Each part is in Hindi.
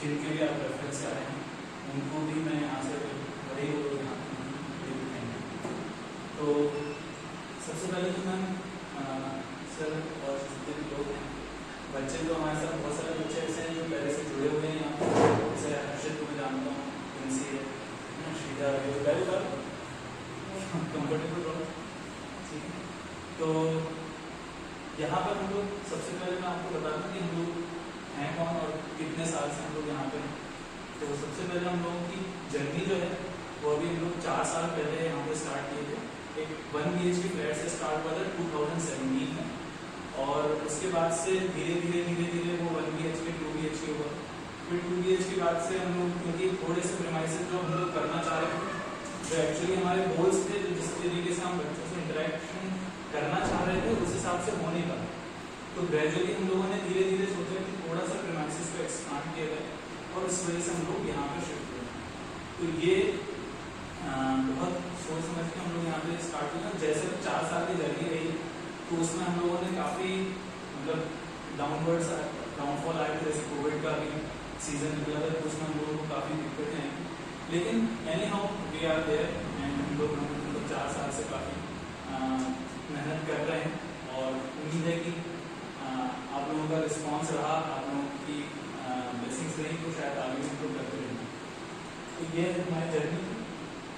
जिनके लिए आप रेफरेंस से आए हैं उनको भी मैं यहाँ से बड़े हो यहाँ दे दिखाएंगे। तो सबसे पहले तो मैम सर और जितने भी लोग हैं बच्चे, तो हमारे साथ बहुत सारे बच्चे ऐसे हैं जो पहले से जुड़े हुए हैं यहाँ, जैसे हर्षित को मैं जानता हूँ, प्रिंसी है, श्रीधा है, पहले बार कंफर्टेबल रहो, ठीक है। तो यहाँ पर हम लोग सबसे पहले मैं आपको बता दूँ कि हम लोग हैं कौन और कितने साल से हम लोग यहाँ पे हैं। तो सबसे पहले हम लोगों की जर्नी जो है वो अभी हम लोग 4 साल पहले यहाँ पे स्टार्ट किए थे। एक 1 BHK फ्लैट से स्टार्ट हुआ था 2017 में, और उसके बाद से धीरे धीरे वो 1 BHK 2 BHK हुआ। फिर 2 BHK के बाद से हम लोग, क्योंकि थोड़े से प्रेमाइसेस जो हम लोग करना चाह रहे थे, जो एक्चुअली हमारे गोल्स थे, जिस तरीके से हम बच्चों से इंटरेक्शन करना चाह रहे थे उस हिसाब से हो नहीं पाता। तो ग्रेजुअली हम लोगों ने धीरे धीरे सोचा कि थोड़ा सा प्रेमाइसेस को एक्सपांड किया जाए, और इस वजह से हम लोग यहाँ पे शिफ्ट हुए। तो ये बहुत सोच समझ के हम लोग यहाँ पे स्टार्ट किया। जैसे 4 साल की जर्नी रही तो उसमें हम लोगों ने काफ़ी मतलब डाउनफॉल आए थे, जैसे कोविड का भी सीजन निकला था तो उसमें हम लोगों को काफ़ी दिक्कतें आई, लेकिन anyhow we are there and हम लोग 4 साल से काफ़ी मेहनत कर रहे हैं, और उम्मीद है कि आप लोगों का रिस्पांस रहा, आप लोगों की ब्लेसिंग्स रही, तो शायद आगे हम लोग करते रहेंगे। तो ये है हमारी जर्नी।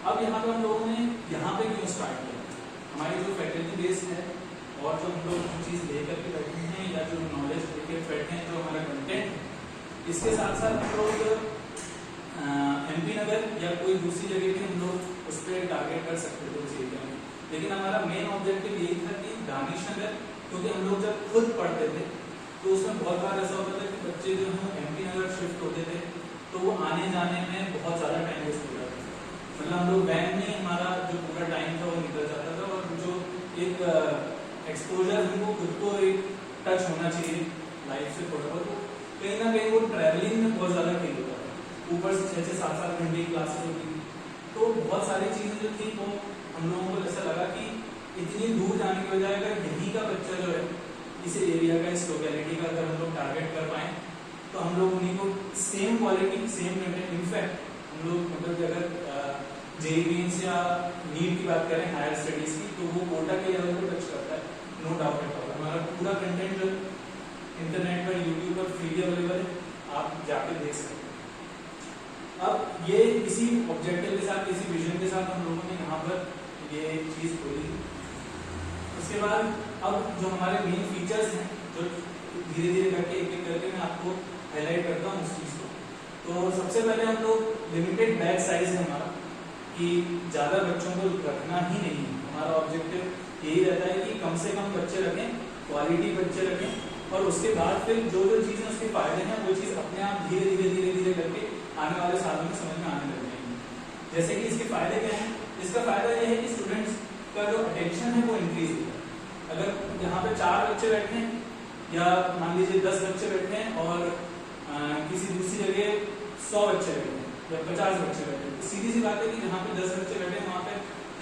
अब यहाँ पर हम लोगों ने यहाँ पे क्यों स्टार्ट किया, हमारी जो फैकल्टी बेस है और जो हम लोग जो चीज़ लेकर के बैठे हैं या जो नॉलेज लेकर बैठे हैं, जो हमारा कंटेंट है, इसके साथ साथ हम लोग MP नगर या कोई दूसरी जगह भी हम लोग उस पर टारगेट कर सकते थे उस एरिया में, लेकिन हमारा मेन ऑब्जेक्टिव यही था कि दानिश नगर, क्योंकि हम लोग जब खुद पढ़ते थे तो उसमें बहुत बार ऐसा होता था कि बच्चे जो हैं MP नगर शिफ्ट होते थे तो वो आने जाने में बहुत ज़्यादा टाइम वेस्ट हो जाता था। मतलब हम लोग वैन में हमारा जो पूरा टाइम था वो निकल जाता था, और जो एक एक्सपोजर हमको खुद को एक टच होना चाहिए लाइफ से थोड़ा बहुत, तो कहीं ना कहीं वो ट्रैवलिंग में बहुत ज़्यादा फील होता था। ऊपर से 6-7 घंटे की क्लासेस होती थी, तो बहुत सारी चीज़ें जो थी वो हम लोगों को ऐसा लगा कि इतनी दूर जाने की बजाय अगर यहीं का बच्चा जो है इस एरिया का, इस लोकेलिटी का अगर हम लोग टारगेट कर पाएँ तो हम लोग उन्हीं को सेम क्वालिटी सेम इनफैक्ट हम लोग मतलब अगर JEE या नीट की बात करें हायर स्टडीज की, तो वो कोटा के लेवल को टच करता है, नो डाउट एट ऑल। हमारा पूरा कंटेंट जो इंटरनेट पर यूट्यूब पर फ्री अवेलेबल है, आप जाके देख सकते हैं। अब ये इसी ऑब्जेक्टिव के साथ, इसी विजन के साथ हम लोगों ने यहाँ पर ये चीज़ खोली। उसके बाद अब जो हमारे मेन फीचर्स हैं, जो धीरे धीरे करके एक एक करके मैं आपको हाईलाइट करता हूँ उस चीज़ को। तो सबसे पहले हम लोग लिमिटेड बैच साइज है हमारा, कि ज़्यादा बच्चों को रखना ही नहीं है। हमारा ऑब्जेक्टिव यही रहता है कि कम से कम बच्चे रखें, क्वालिटी बच्चे रखें, और उसके बाद फिर जो जो चीज़ें उसके फायदे हैं वो चीज़ अपने आप धीरे धीरे करके आने वाले सालों में समझ में आने लग जाएंगे। जैसे कि इसके फायदे क्या हैं, इसका फायदा यह है कि स्टूडेंट्स का जो अटेंशन है वो इंक्रीज होगा। अगर यहाँ पे 4 बच्चे बैठे हैं या मान लीजिए 10 बच्चे बैठे हैं और किसी दूसरी जगह 100 बच्चे बैठे हैं या 50 बच्चे बैठे हैं, तो सीधी सी बात है कि जहाँ पे 10 बच्चे बैठे हैं वहाँ पे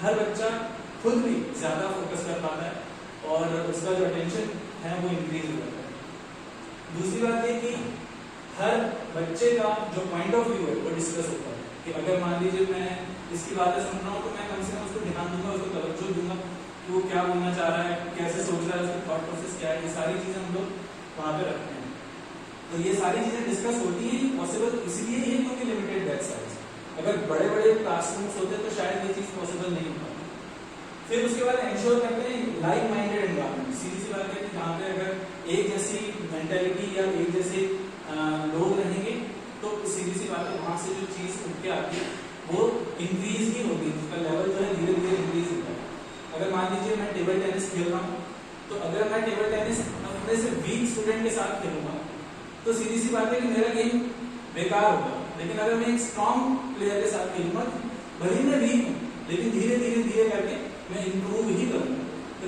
हर बच्चा खुद भी ज़्यादा फोकस कर पाता है और उसका जो अटेंशन है वो इंक्रीज हो जाता है। दूसरी बात ये कि हर बच्चे का जो पॉइंट ऑफ व्यू है वो डिस्कस होता है, कि अगर मान लीजिए मैं इसकी बातें सुन रहा हूँ तो मैं कम से कम उसको ध्यान दूंगा, उसको तवज्जो दूंगा कि वो क्या बोलना चाह रहा है, कैसे सोच रहा है, उसका थॉट प्रोसेस क्या है, ये सारी चीज़ें हम लोग वहाँ पे रखते हैं। तो ये सारी चीज़ें डिस्कस होती हैं, पॉसिबल इसलिए ही क्योंकि लिमिटेड बैच साइज। अगर बड़े बड़े क्लासरूम्स होते तो शायद ये चीज़ पॉसिबल नहीं हो पाती। फिर उसके बाद इंश्योर करते हैं लाइक माइंडेड एनवायरनमेंट। सीधी सी बात है कि जहाँ पे अगर एक जैसी मेंटेलिटी या एक जैसे लोग रहेंगे तो सीधी सी बात है वहाँ से जो चीज़ उठ के आती है वो इंक्रीज ही होगी, उसका लेवल जो है धीरे धीरे इंक्रीज होता है। अगर मान लीजिए मैं टेबल टेनिस खेल रहा हूँ, तो अगर मैं टेबल टेनिस अपने से वीक स्टूडेंट के साथ खेलूंगा तो सीधी सी बात है कि मेरा गेम बेकार होगा। लेकिन अगर मैं एक स्ट्रॉन्ग प्लेयर के साथ खेलूंगा, भले ही मैं वीक हूँ लेकिन धीरे धीरे करके मैं इंप्रूव ही करूंगा। तो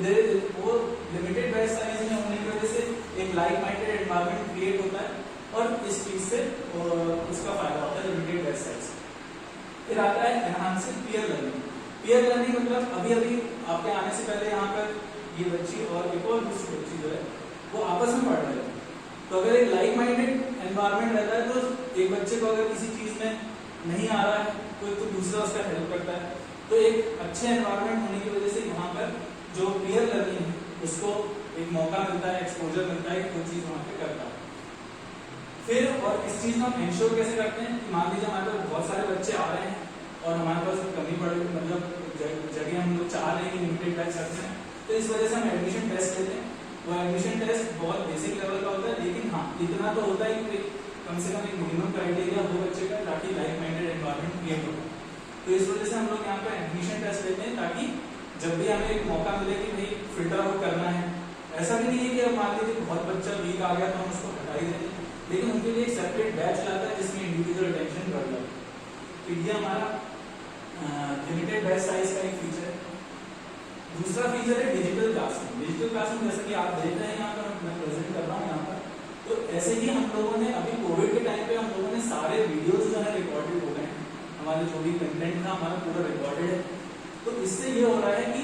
वो लिमिटेड बैच साइज में होने की वजह से एक लाइक माइंडेड एनवायरनमेंट क्रिएट होता है और इस चीज से उसका फायदा होता है लिमिटेड बैच साइज। फिर आता है enhancing peer learning. Peer learning मतलब अभी आपके आने से पहले यहाँ पर ये बच्ची और एक और दूसरी बच्ची जो है वो आपस में पढ़ रहे थे, तो अगर एक लाइक माइंडेड एनवायरनमेंट रहता है तो एक बच्चे को अगर किसी चीज में नहीं आ रहा है तो दूसरा उसका हेल्प करता है। तो एक अच्छे एनवायरनमेंट होने की वजह से यहाँ पर जो पीयर लर्निंग है उसको एक मौका मिलता है, एक्सपोजर मिलता है कि कोई चीज वहाँ पे करता है। फिर और इस चीज को हम इंश्योर कैसे करते हैं कि मान लीजिए हमारे पास बहुत सारे बच्चे आ रहे हैं और हमारे पास कमी पड़ रही, मतलब जगह हम लोग चाह रहे हैं कि लिमिटेड बैच रखते हैं, तो इस वजह से हम एडमिशन टेस्ट लेते हैं। वो एडमिशन टेस्ट बहुत बेसिक लेवल का होता है, लेकिन हाँ इतना तो होता है कि कम से कम एक मिनिमम क्राइटेरिया हो बच्चे का, ताकि लाइक माइंडेड एनवायरनमेंट क्रिएट हो। तो इस वजह से हम लोग यहाँ पे एडमिशन टेस्ट लेते हैं, ताकि जब भी हमें एक मौका मिले कि भाई फिल्टर आउट करना है, ऐसा भी नहीं है कि अब मान लीजिए बहुत बच्चा वीक आ गया तो हम उसको हटा ही देंगे, लेकिन उनके लिए एक सेपरेट बैच लाता है जिसमें इंडिविजुअल अटेंशन बढ़ जाता है। तो ये हमारा लिमिटेड बैच साइज का एक फीचर है। दूसरा फीचर है डिजिटल क्लासरूम। डिजिटल क्लासरूम जैसे कि आप देख रहे हैं यहाँ पर मैं प्रेजेंट कर रहा हूँ यहाँ पर, तो ऐसे ही हम लोगों ने अभी कोविड के टाइम पे हम लोगों ने सारे वीडियोस जो है रिकॉर्डेड हो गए हैं, हमारे जो भी कंटेंट था हमारा पूरा रिकॉर्डेड है। तो इससे ये हो रहा है कि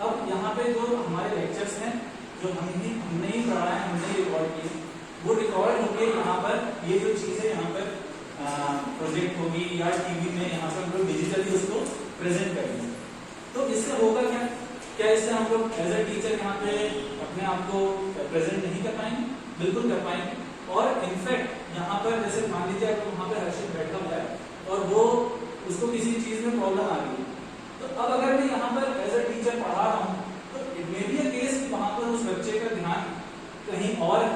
अब यहाँ पे जो हमारे लेक्चर्स हैं जो हमने ही पढ़ा है, हमने ही रिकॉर्ड किए, वो रिकॉर्ड होके यहाँ पर ये जो चीज है यहाँ पर प्रोजेक्ट होगी या टीवी में यहाँ पर हम लोग डिजिटली उसको प्रेजेंट करेंगे। तो इससे होगा क्या, क्या इससे हम लोग एज ए टीचर यहाँ पे अपने आप को प्रेजेंट नहीं कर पाएंगे? बिल्कुल कर पाएंगे। और इनफैक्ट यहाँ पर जैसे मान लीजिए अगर वहाँ पे हर्षित बैठा हुआ है और वो उसको किसी चीज में प्रॉब्लम आ रही है, तो अब अगर मैं यहाँ पर एज ए टीचर पढ़ा रहा हूँ तो it may be a case कि वहाँ पर उस बच्चे का ध्यान कहीं और है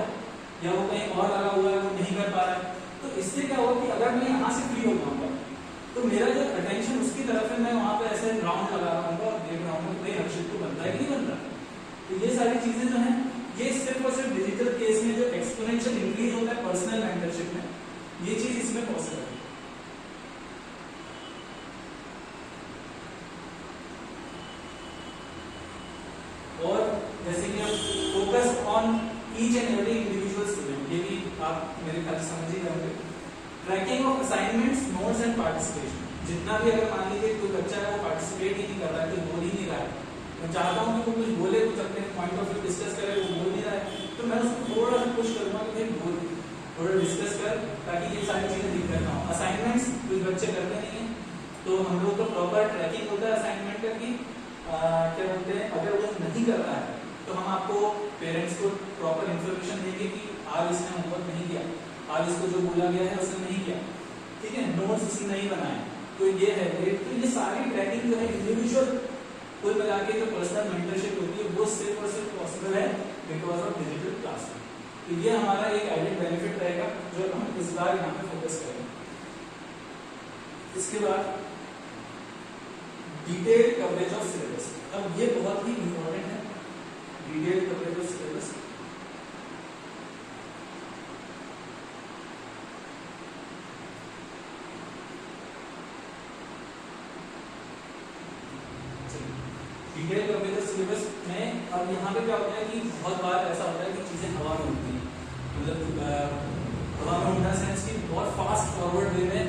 या वो कहीं और लगा हुआ है, वो नहीं कर पा रहा है। तो इससे क्या होगा कि अगर मैं यहाँ से फ्री हो जाऊंगा तो मेरा जो अटेंशन उसकी तरफ है, मैं वहाँ पे ऐसे राउंड लगा रहा हूँ और देख रहा हूँ भाई हर्षित को बनता है कि नहीं बन रहा। तो ये सारी चीजें जो है ये सिर्फ और सिर्फ डिजिटल केस में जो एक्सपोनेंशियल इंक्रीज होता है पर्सनल मेंटरशिप में, ये चीज इसमें पॉसिबल है। और जैसे कि अब focus on each and every individual student, ये भी आप मेरे ख्याल से समझ ही जाओगे। Tracking of assignments, notes and participation. जितना भी अगर मान लीजिए कोई बच्चा है वो पार्टिसिपेट ही नहीं कर रहा है, कोई बोल ही नहीं रहा है, मैं चाहता हूँ कि वो कुछ बोले, कुछ अपने पॉइंट ऑफ व्यू डिस्कस करे, वो बोल नहीं रहा है, तो मैं उसको थोड़ा सा पुश करूँगा कि भाई बोल, थोड़ा डिस्कस कर, ताकि ये सारी चीजें दिक्कत ना हो। असाइनमेंट्स कुछ बच्चे करते नहीं है, तो हम लोग का प्रॉपर ट्रैकिंग होता है असाइनमेंट का कि क्या बोलते हैं, अगर वो नहीं कर रहा है तो हम आपको पेरेंट्स को प्रॉपर इन्फॉर्मेशन देंगे कि आज इसने होमवर्क नहीं किया, आज इसको जो बोला गया है उसने नहीं किया, ठीक है, नोट्स उसने नहीं बनाए, तो ये है ग्रेड। तो ये सारी ट्रैकिंग जो है इंडिविजुअल कुल मिला के जो पर्सनल मेंटरशिप होती है वो सिर्फ और सिर्फ पॉसिबल है बिकॉज ऑफ डिजिटल क्लासरूम। तो ये हमारा एक एडेड बेनिफिट रहेगा जो हम इस बार यहाँ पे फोकस करेंगे। इसके बाद डिटेल कवरेज ऑफ सिलेबस। अब ये बहुत ही इंपॉर्टेंट है, detail coverage of syllabus. Detail coverage of syllabus में अब यहाँ पे क्या होता है कि बहुत बार ऐसा होता है कि चीजें हवा में उड़ती हैं, मतलब हवा में उड़ना सेंस की बहुत फास्ट फॉरवर्ड वे में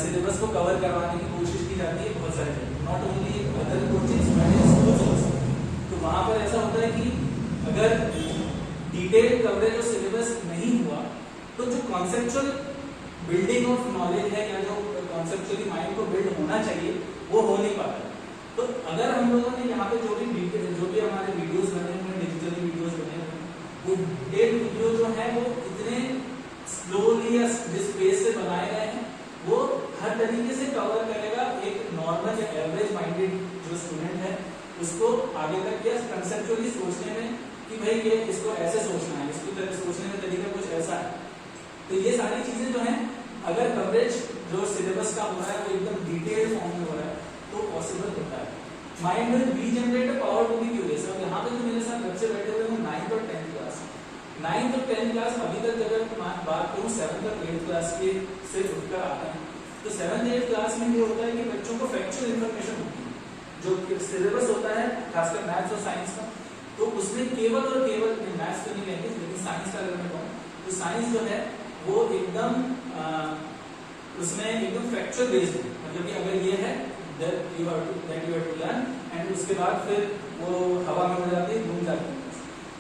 सिलेबस को कवर करवाने की कोशिश की जाती है बहुत सारे जगह, not only other coachings but in schools also. तो वहाँ पर ऐसा होता है कि अगर डिटेल कवरेज ऑफ सिलेबस नहीं हुआ तो जो कॉन्सेप्चुअल बिल्डिंग ऑफ नॉलेज है या जो कॉन्सेप्चुअली माइंड को बिल्ड होना चाहिए वो हो नहीं पाता। तो अगर हम लोगों ने यहाँ पे जो भी हमारे वीडियोस बने हुए हैं, डिजिटली वीडियोस बने हुए हैं, वो डिटेल वीडियो जो है वो इतने स्लोली या जिस पेस से बनाए गए हैं वो हर तरीके से कवर करेगा एक नॉर्मल या एवरेज माइंडेड जो स्टूडेंट है उसको आगे तक या कंसेप्चुअली सोचने में कि भाई ये इसको ऐसे सोचना है, इसको सोचने का तरीका कुछ ऐसा है। तो ये सारी चीजें जो हैं अगर कवरेज जो सिलेबस का हो रहा है वो एकदम डिटेल फॉर्म में हो रहा है तो पॉसिबल होता है। Mind will regenerate a power to be curious. अब यहाँ पे जो मेरे साथ बच्चे बैठे हुए हैं 9th और 10th क्लास, 9th और 10th क्लास अभी तक अगर बात करूँ 7th और 8th क्लास के से उठकर आते हैं तो 7th 8th क्लास में ये होता है कि बच्चों को फैक्चुअल इन्फॉर्मेशन होती है, जो सिलेबस होता है खासकर मैथ्स और साइंस का, तो उसमें केवल और केवल मैथ्स तो नहीं कहेंगे लेकिन साइंस का अगर मैं कहूँ तो साइंस जो है वो एकदम उसमें एकदम फैक्चुअल बेस्ड है, मतलब कि अगर ये है that you have to learn, and उसके बाद फिर वो हवा में उड़ जाती है, घूम जाती है।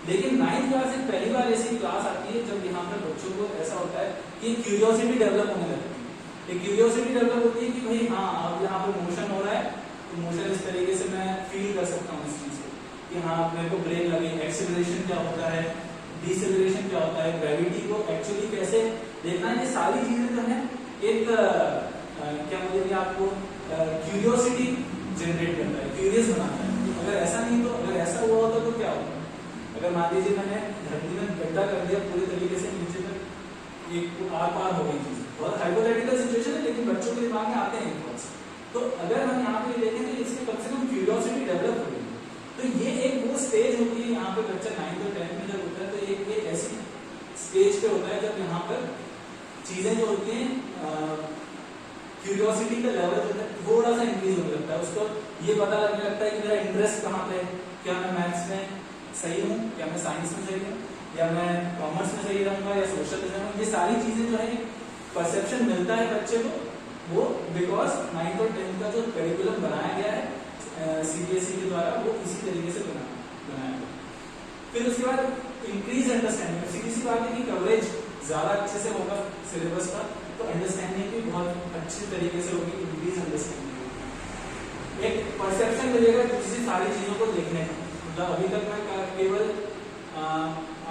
लेकिन 9th क्लास में पहली बार ऐसी क्लास आती है जब यहाँ पर बच्चों को ऐसा होता है कि क्यूरियोसिटी डेवलप होने लगती है। एक क्यूरियोसिटी डेवलप होती है कि भाई हाँ अब यहाँ पर मोशन हो रहा है, तो मोशन इस तरीके से मैं फील कर सकता हूँ इस चीज को कि हाँ मेरे को ब्रेक लगे, एक्सेलरेशन क्या होता है, डिसेलरेशन क्या होता है, ग्रेविटी को एक्चुअली कैसे देखना है, ये सारी चीजें जो है एक क्या बोलेंगे आपको क्यूरियोसिटी जनरेट करता है, क्यूरियस बनाता है। अगर ऐसा नहीं तो अगर ऐसा हुआ होता तो क्या होता? अगर मान लीजिए मैंने धरती में गड्ढा कर दिया पूरी तरीके से नीचे तक एक आर पार हो गई चीज, बहुत हाइपोथेटिकल सिचुएशन है लेकिन बच्चों के दिमाग में आते हैं थॉट्स। तो अगर हम यहाँ पे देखें तो इसमें कम से कम क्यूरियोसिटी डेवलप हो गई। तो ये एक वो स्टेज होती है यहाँ पे बच्चा 9th और 10th में जब होता है, तो एक ऐसी स्टेज पे होता है जब यहाँ पर चीजें जो होती हैं क्यूरियोसिटी का लेवल जो है थोड़ा सा इंक्रीज होने लगता है। उसको ये पता लगने लगता है कि मेरा इंटरेस्ट कहाँ पे है, क्या मैं मैथ्स में सही हूँ, क्या मैं साइंस में सही हूँ, या मैं कॉमर्स में सही रहूंगा या सोशल में रहूंगा। ये सारी चीजें जो है परसेप्शन मिलता है बच्चे को, वो बिकॉज 9th और 10th का जो करिकुलम बनाया गया है CBSE के द्वारा वो इसी तरीके से बनाया गया। फिर उसके बाद इंक्रीज अंडरस्टैंडिंग, सीधी सी बात है कि कवरेज ज्यादा अच्छे से होगा सिलेबस का, तो अंडरस्टैंडिंग भी बहुत अच्छे तरीके से होगी, इंक्रीज अंडरस्टैंडिंग होगी। एक परसेप्शन मिलेगा किसी सारी चीजों को देखने का। मतलब अभी तक मैं केवल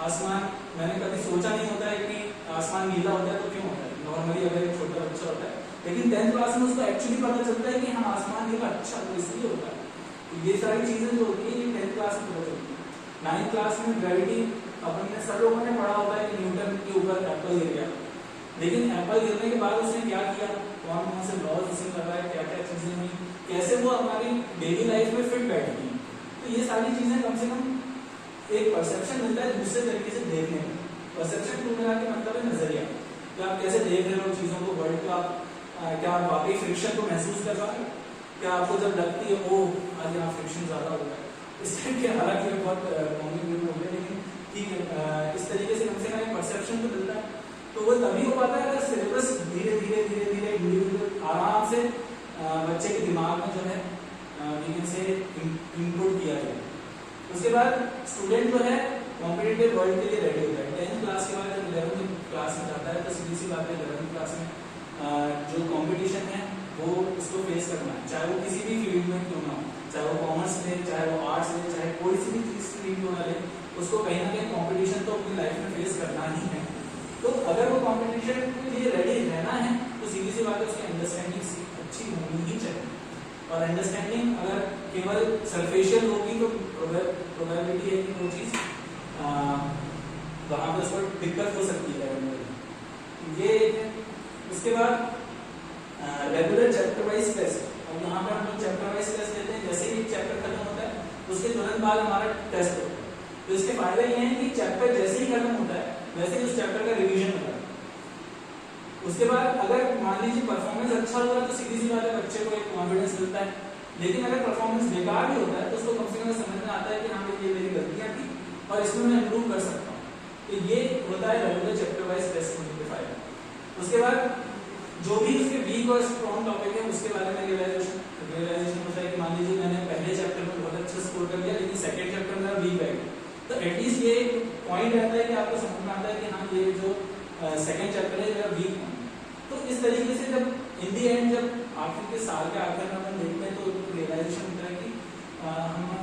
आसमान, मैंने कभी सोचा नहीं होता है कि आसमान नीला होता है तो क्यों होता है, नॉर्मली अगर एक छोटा बच्चा होता है, लेकिन 10th क्लास में उसको एक्चुअली पता चलता है कि हाँ आसमान नीला अच्छा तो इसलिए होता है। तो ये सारी चीजें जो होती है ये 10th क्लास में पता चलती है। 9th क्लास में ग्रेविटी अपन ने सब लोगों ने पढ़ा होता है कि न्यूटन के ऊपर एप्पल गिर गया, लेकिन एप्पल गिरने के बाद उसने क्या किया, कौन कौन से लॉज उसने लगाए, क्या क्या चीजें हुई, कैसे वो हमारी डेली लाइफ में फिट बैठ गई। तो ये सारी चीजें कम से कम एक परसेप्शन मिलता है दूसरे तरीके से देखने में। परसेप्शन टू मिला के मतलब है नजरिया, कि आप कैसे देख रहे हो चीजों को, वर्ल्ड को आप क्या आप वाकई फ्रिक्शन को महसूस कर पा रहे हो, क्या आपको जब लगती है ओ आज यहाँ फ्रिक्शन ज्यादा हो रहा है, इस टाइप के, हालांकि बहुत कॉमन हो गया लेकिन ठीक है, इस तरीके से कम से कम परसेप्शन तो मिलता है। तो वो तभी हो पाता है अगर सिलेबस धीरे धीरे धीरे धीरे इंडिविजुअल आराम से बच्चे के दिमाग में जो है से इनपुट किया जाए। उसके बाद स्टूडेंट जो है कॉम्पिटिटिव वर्ल्ड के लिए रेडी होता है। 10th क्लास के बाद जब 11th क्लास में जाता है तो सीधी सी बात है 11th क्लास में जो कंपटीशन है वो उसको फेस करना है, चाहे वो किसी भी फील्ड में क्यों ना हो, चाहे वो कॉमर्स ले, चाहे वो आर्ट्स ले, चाहे कोई सी भी चीज फील्ड क्यों ना ले, उसको कहीं ना कहीं कंपटीशन तो अपनी लाइफ में फेस करना ही है। तो अगर वो कंपटीशन के लिए रेडी रहना है तो सीधी सी बात है उसकी अंडरस्टैंडिंग अच्छी होनी ही चाहिए। और अंडरस्टैंडिंग अगर केवल सरफेशियल होगी तो प्रोबेबिलिटी है कि वो चीज वहां पर उसको दिक्कत हो सकती है। ये उसके बाद रेगुलर चैप्टर वाइज टेस्ट, और यहाँ पर हम लोग चैप्टर वाइज टेस्ट लेते हैं। जैसे ही चैप्टर खत्म होता है उसके तुरंत बाद हमारा टेस्ट होता है। तो इसके फायदे ये हैं कि चैप्टर जैसे ही खत्म होता है वैसे ही उस चैप्टर का रिवीजन होता है। उसके बाद अगर मान लीजिए परफॉर्मेंस अच्छा हुआ तो सीधी सी बात है बच्चे को एक कॉन्फिडेंस मिलता है, लेकिन अगर परफॉर्मेंस बेकार भी होता है तो उसको कम से कम समझ में आता है कि हाँ ये मेरी गलतियां थी और इसमें मैं इम्प्रूव कर सकता हूँ। तो ये होता है रेगुलर चैप्टर वाइज टेस्ट होने के फायदा। उसके बाद जो भी उसके वीक और स्ट्रॉन्ग टॉपिक है उसके बारे में रियलाइजेशन होता है कि मान लीजिए मैंने पहले चैप्टर में बहुत अच्छा स्कोर कर लिया लेकिन सेकंड चैप्टर में वीक है, तो एटलीस्ट ये एक पॉइंट रहता है कि आपको समझ में आता है कि हाँ ये जो सेकंड चैप्टर है मेरा वीक है। तो इस तरीके से जब इन दी एंड जब आखिर के साल के आखिर में हम देखते हैं तो रियलाइजेशन होता है कि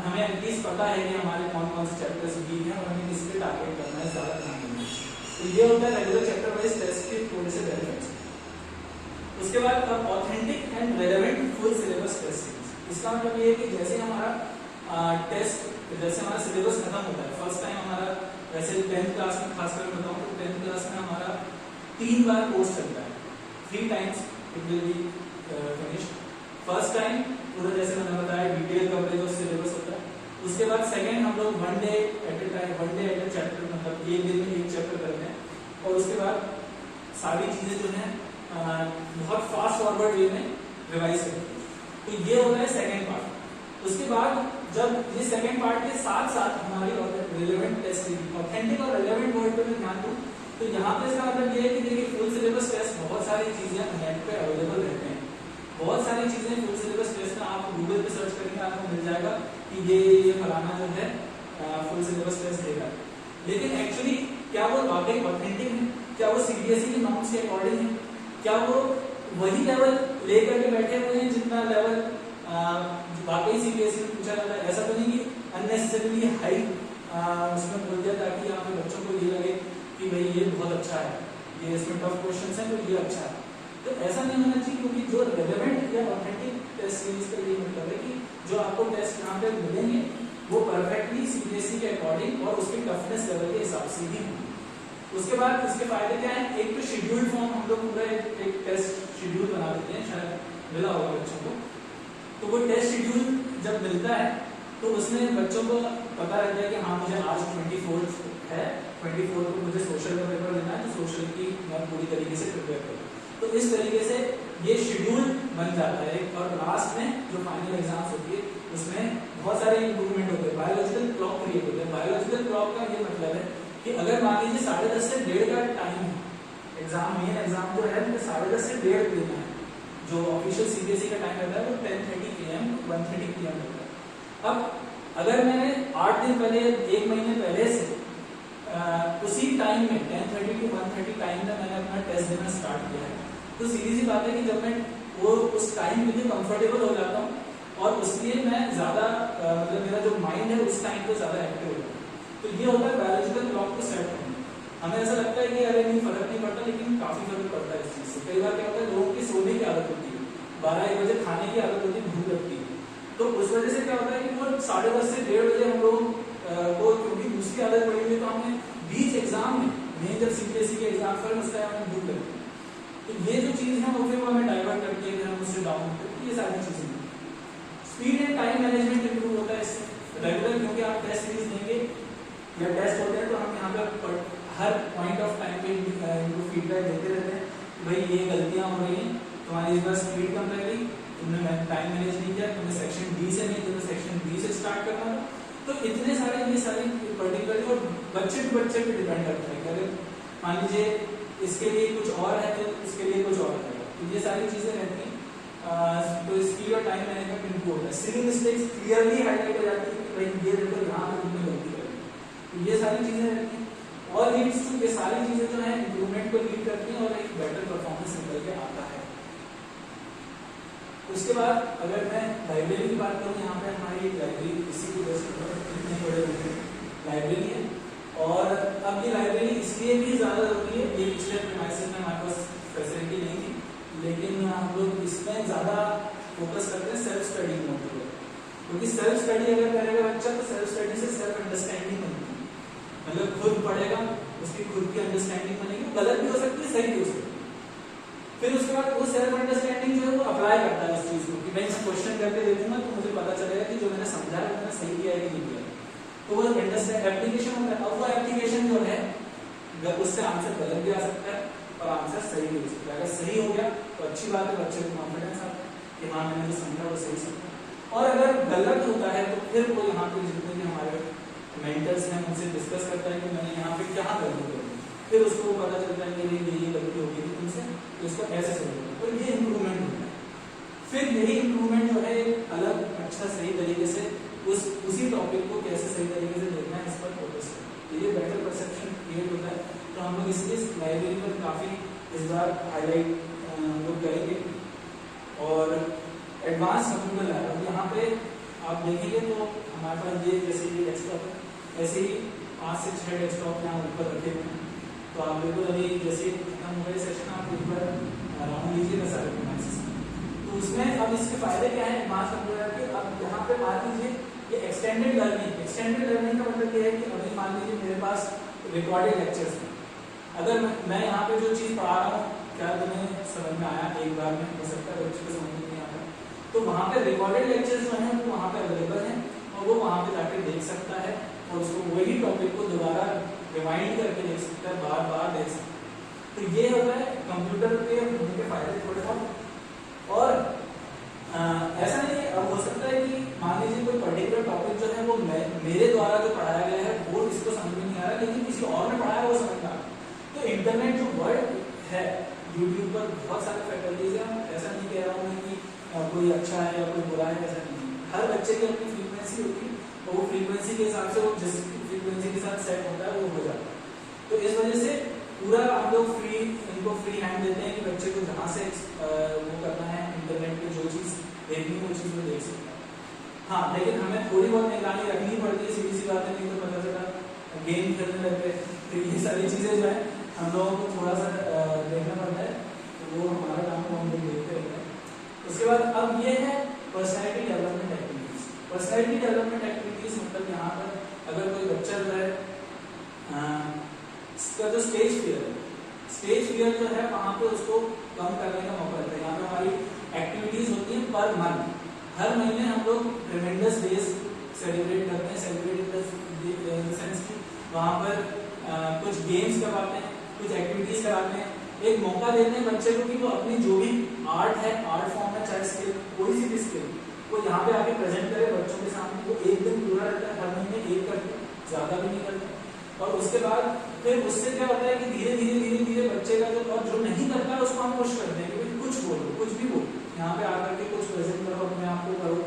हमें एटलीस्ट पता है कि हमारे कौन कौन से चैप्टर्स वीक हैं और हमें किस पे टारगेट करना है, ज्यादा ध्यान देना है। तो ये होता है रेगुलर चैप्टर वाइज टेस्ट के थोड़े से बेनिफिट्स। उसके बाद अब authentic and relevant full syllabus test series, इसका मतलब ये है कि जैसे हमारा टेस्ट जैसे हमारा सिलेबस खत्म होता है, फर्स्ट टाइम हमारा वैसे 10th क्लास में खासकर बताऊं तो 10th क्लास में हमारा 3 बार कोर्स चलता है, 3 times it will be finished. First time पूरा जैसे मैंने बताया डिटेल कवरेज ऑफ सिलेबस होता है। उसके बाद सेकंड हम लोग 1 day at A time, 1 day at A chapter, मतलब एक दिन में एक चैप्टर करते हैं और उसके बाद सारी चीजें जो है बहुत फास्ट फॉरवर्ड वे में रिवाइज करते हैं। तो ये होता है सेकंड पार्ट। उसके बाद जब ये सेकंड पार्ट के साथ साथ हमारी रिलेवेंट टेस्ट, ऑथेंटिक और रिलेवेंट वर्ड पे मैं ध्यान दूं तो यहाँ पे इसका मतलब ये है कि देखिए फुल सिलेबस टेस्ट बहुत सारी चीजें नेट पे अवेलेबल रहते हैं, बहुत सारी चीजें फुल सिलेबस टेस्ट में आप गूगल पे सर्च करेंगे आपको मिल जाएगा कि ये फलाना जो है फुल सिलेबस टेस्ट देगा। लेकिन एक्चुअली क्या वो वाकई ऑथेंटिक है, क्या वो सीबीएसई के नॉर्म्स के अकॉर्डिंग है, क्या वो वही लेवल लेकर के बैठे हुए हैं जितना लेवल वाकई सीबीएसई में पूछा जाता है। ऐसा तो नहीं कि अननेसेसरीली हाई उसमें बोल दिया ताकि यहाँ पे बच्चों को ये लगे कि भाई ये बहुत अच्छा है, ये इसमें टफ क्वेश्चन है तो ये अच्छा है। तो ऐसा नहीं होना चाहिए, क्योंकि जो रेलेवेंट या ऑथेंटिक टेस्ट सीरीज का ये मतलब है कि जो आपको टेस्ट यहाँ पे मिलेंगे वो परफेक्टली सीबीएसई के अकॉर्डिंग और उसके टफनेस लेवल के हिसाब से ही होंगे। उसके बाद इसके फायदे क्या है, एक तो शेड्यूल्ड फॉर्म हम लोग पूरा एक टेस्ट शेड्यूल बना देते हैं, शायद मिला होगा बच्चों को। तो वो टेस्ट शेड्यूल जब मिलता है तो उसमें बच्चों को पता रहता है कि हाँ मुझे आज 24 है, 24 को मुझे सोशल का पेपर देना है, तो सोशल की मैं पूरी तरीके से प्रिपेयर करूँ। तो इस तरीके से ये शेड्यूल बन जाता है। और लास्ट में जो फाइनल एग्जाम्स होती है उसमें बहुत सारे इंप्रूवमेंट होते हैं, बायोलॉजिकल क्लॉक क्रिएट होते हैं। बायोलॉजिकल क्लॉक का ये मतलब है कि अगर मान लीजिए 10:30 से 1:30 का टाइम है, एग्जाम मेन एग्जाम जो है वो 10:30 से 1:30 देना है, जो ऑफिशियल सीबीएसई का टाइम रहता है वो 10:30 AM 1:30 PM होता है। अब अगर मैंने 8 दिन पहले, 1 महीने पहले से उसी टाइम में 10:30 to 1:30 टाइम में मैंने अपना टेस्ट देना स्टार्ट किया है, तो सीधी सी बात है कि जब मैं वो उस टाइम के लिए कंफर्टेबल हो जाता हूँ और उसलिए मैं ज़्यादा मतलब मेरा जो माइंड है उस टाइम पे ज़्यादा एक्टिव हो जाता है। तो ये होता है बायोलॉजिकल क्लॉक को सेट करना। हमें ऐसा लगता है कि अरे नहीं फर्क नहीं पड़ता, लेकिन काफ़ी फर्क पड़ता है इस चीज़ से। कई बार क्या होता है, लोगों की सोने की आदत होती है, 12-1 बजे खाने की आदत होती है, भूख लगती है, तो उस वजह से क्या होता है कि वो 10:30 से 1:30 बजे हम लोग को क्योंकि दूसरी आदत पड़ी हुई है, तो हमें बीच एग्जाम में जब सीबीएसई के एग्जाम पर उसका हमें भूख लगती है, तो ये जो चीज़ है वो फिर हमें डाइवर्ट करती है, हम उससे डाउन करते हैं। ये सारी चीज़ें speed and time management improve होता है इससे रेगुलर, क्योंकि आप टेस्ट सीरीज देंगे या टेस्ट होते हैं तो हम यहाँ पे हर पॉइंट ऑफ टाइम पे इनको फीडबैक देते रहते हैं कि भाई ये गलतियाँ हो रही हैं, तुम्हारी इस बार स्पीड कम रह गई, तुमने टाइम मैनेज नहीं किया, तुमने सेक्शन डी से नहीं, तुमने सेक्शन बी से स्टार्ट करना था। तो इतने सारे ये सारी पर्टिकुलरली और बच्चे टू बच्चे पे डिपेंड करता है कि अगर मान लीजिए इसके लिए कुछ और है तो इसके लिए कुछ और है, तो ये सारी चीज़ें रहती हैं। तो स्पीड और टाइम मैनेजमेंट इंप्रूव होता है। सिली मिस्टेक्स क्लियरली हाईलाइट हो जाती है कि भाई ये देखो यहाँ पे तुमने गलती करी, तो ये सारी चीज़ें रहती हैं और लीड्स टू, ये सारी चीज़ें जो है इंप्रूवमेंट को लीड करती हैं और एक बेटर परफॉर्मेंस निकल के आता है। उसके बाद अगर मैं लाइब्रेरी की बात करूँ, यहाँ पे हमारी लाइब्रेरी इसी की वजह से इतने बड़े लाइब्रेरी है, और अब ये लाइब्रेरी इसलिए भी ज़्यादा जरूरी है, ये पिछले प्रीमाइसेस में हमारे पास फैसिलिटी नहीं थी, लेकिन हम लोग इसमें ज़्यादा फोकस करते हैं सेल्फ स्टडी मोड पे, क्योंकि सेल्फ स्टडी अगर करेगा बच्चा तो सेल्फ स्टडी से सेल्फ अंडरस्टैंडिंग बनती है, मतलब खुद पढ़ेगा, उसकी खुद की अंडरस्टैंडिंग बनेगी, गलत भी हो सकती है, सही भी हो सकती है। फिर उसके बाद वो सेल्फ अंडरस्टैंडिंग जो है वो अप्लाई करता है इस चीज़ को कि मैं इसे क्वेश्चन करके दे दूंगा तो मुझे पता चलेगा कि जो मैंने समझा है मैंने सही किया है कि नहीं किया, तो वो अंडरस्टैंड एप्लीकेशन होता है। अब वो एप्लीकेशन जो है उससे आंसर गलत भी आ सकता है और आंसर सही भी हो सकता है। अगर सही हो गया तो अच्छी बात है, बच्चे को कॉन्फिडेंस आता है कि हाँ मैंने जो समझा वो सही समझा, और अगर गलत होता है तो फिर वो यहाँ पे जितने भी हमारे मेंटर्स हैं उनसे डिस्कस करता है कि मैंने यहाँ पे क्या गलती करी, फिर उसको पता चलता है कि ये गलती हो गई थी तुमसे, तो इसको ऐसे समझो, तो ये इंप्रूवमेंट होता है। फिर यही इंप्रूवमेंट जो है अलग अच्छा सही तरीके से उसी टॉपिक को कैसे सही तरीके से देखना है इस पर फोकस करना, तो ये बेटर परसेप्शन क्रिएट होता है। तो हम लोग इसलिए लाइब्रेरी पर काफ़ी इस बार हाईलाइट हम लोग करेंगे। और एडवांस कंप्यूटर लैब, यहाँ पे आप देखेंगे तो हमारे पास ये जैसे ये डेस्कटॉप है, ऐसे ही 5 से 6 डेस्कटॉप यहाँ ऊपर रखे हुए हैं। तो आप बिल्कुल अभी जैसे खत्म हो गए सेशन, आप एक बार राउंड लीजिएगा सारे डिवाइसेस में, तो उसमें अब इसके फायदे क्या है एडवांस कंप्यूटर के। अब यहाँ पे मान लीजिए ये एक्सटेंडेड लर्निंग का मतलब ये है कि अभी मान लीजिए मेरे पास रिकॉर्डेड लेक्चर्स हैं, अगर मैं यहाँ पे जो चीज़ पढ़ा रहा हूँ क्या तुम्हें समझ में आया, एक बार में हो सकता है बच्चे को समझ में नहीं आता, तो वहाँ पे रिकॉर्डेड लेक्चर्स जो हैं वो वहाँ पे अवेलेबल हैं और वो वहाँ पे जाके देख सकता है और उसको वही टॉपिक को दोबारा रिवाइंड करके देख सकता है, बार बार देख सकता है। तो ये होता है कंप्यूटर के होने के फायदे थोड़े बहुत। और ऐसा नहीं, अब हो सकता है कि मान लीजिए कोई पर्टिकुलर टॉपिक जो है वो मेरे द्वारा जो पढ़ाया गया है वो इसको समझ में नहीं आ रहा, लेकिन किसी और ने पढ़ाया वो समझ में आ रहा। तो इंटरनेट जो वर्ल्ड है, यूट्यूब पर बहुत सारे फैकल्टीज हैं, ऐसा नहीं कह रहा हूँ मैं कि कोई अच्छा है या कोई बुरा है, ऐसा नहीं। हर बच्चे की अपनी फ्रीक्वेंसी होती है और वो फ्रीक्वेंसी के हिसाब से वो जिस फ्रीक्वेंसी के साथ सेट होता है वो हो फ्री हैंड देते हैं कि बच्चे को जहाँ से वो करना है इंटरनेट पे जो चीज़ देखनी है वो चीज़ वो देख सकता है। हाँ, लेकिन हमें थोड़ी बहुत निगरानी रखनी पड़ती है, सीधी सी बात है, नहीं तो पता चला गेम खेलने लगते हैं। तो ये सारी चीज़ें जो है हम लोगों को थोड़ा सा देखना पड़ता है, तो वो हमारा काम को हम लोग देखते रहते हैं। उसके बाद अब ये है personality development activities. Personality development activities मतलब यहाँ पर अगर कोई बच्चा जो है इसका जो स्टेज फियर है, स्टेज फियर जो है वहाँ पे उसको कम करने का मौका देता है। यहाँ पे हमारी एक्टिविटीज़ होती हैं पर मंथ, हर महीने हम लोग ट्रिमेंडस डेज सेलिब्रेट करते हैं। सेलिब्रेट इन द सेंस कि वहाँ पर कुछ गेम्स करवाते हैं, कुछ एक्टिविटीज़ कराते हैं, एक मौका देते हैं बच्चे को कि वो अपनी जो भी आर्ट है, आर्ट फॉर्म है, चाहे स्किल, कोई सी भी स्किल, वो यहाँ पे आके प्रेजेंट करे बच्चों के सामने। वो एक दिन पूरा रहता है, हर महीने एक करते हैं, ज़्यादा भी नहीं करते। और उसके बाद फिर उससे क्या होता है कि धीरे धीरे बच्चे का जो, और जो नहीं करता है उसको हम पुश करते हैं कि कुछ बोलो, कुछ भी बोलो, यहाँ पे आकर के कुछ प्रेजेंट करो, अपने आप को करो,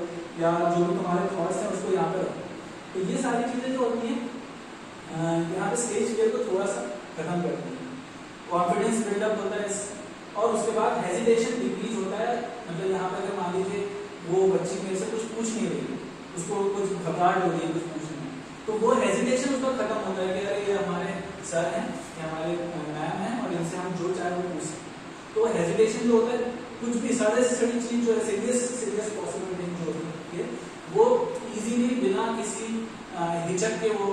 या जो भी तुम्हारे थॉट्स हैं उसको यहाँ पे रखो। तो ये सारी चीज़ें जो होती हैं यहाँ पे स्टेज फियर को थोड़ा सा खत्म करती है, कॉन्फिडेंस बिल्डअप होता है। और उसके बाद हेजिटेशन डिक्रीज होता है। मतलब यहाँ पे अगर मान लीजिए वो बच्ची मेरे से कुछ पूछ नहीं रही, उसको कुछ घबराहट हो रही है कुछ पूछने में, तो वो हेजिटेशन उसका खत्म होता है कि अरे ये हमारे सर हैं, ये हमारे मैम हैं और इनसे हम जो चाहे वो पूछ सकते। तो हेजिटेशन जो होता है, कुछ भी सड़े से सड़ी चीज जो है, सीरियस पॉसिबिलिटी जो होती है, वो इजीली बिना किसी हिचक के वो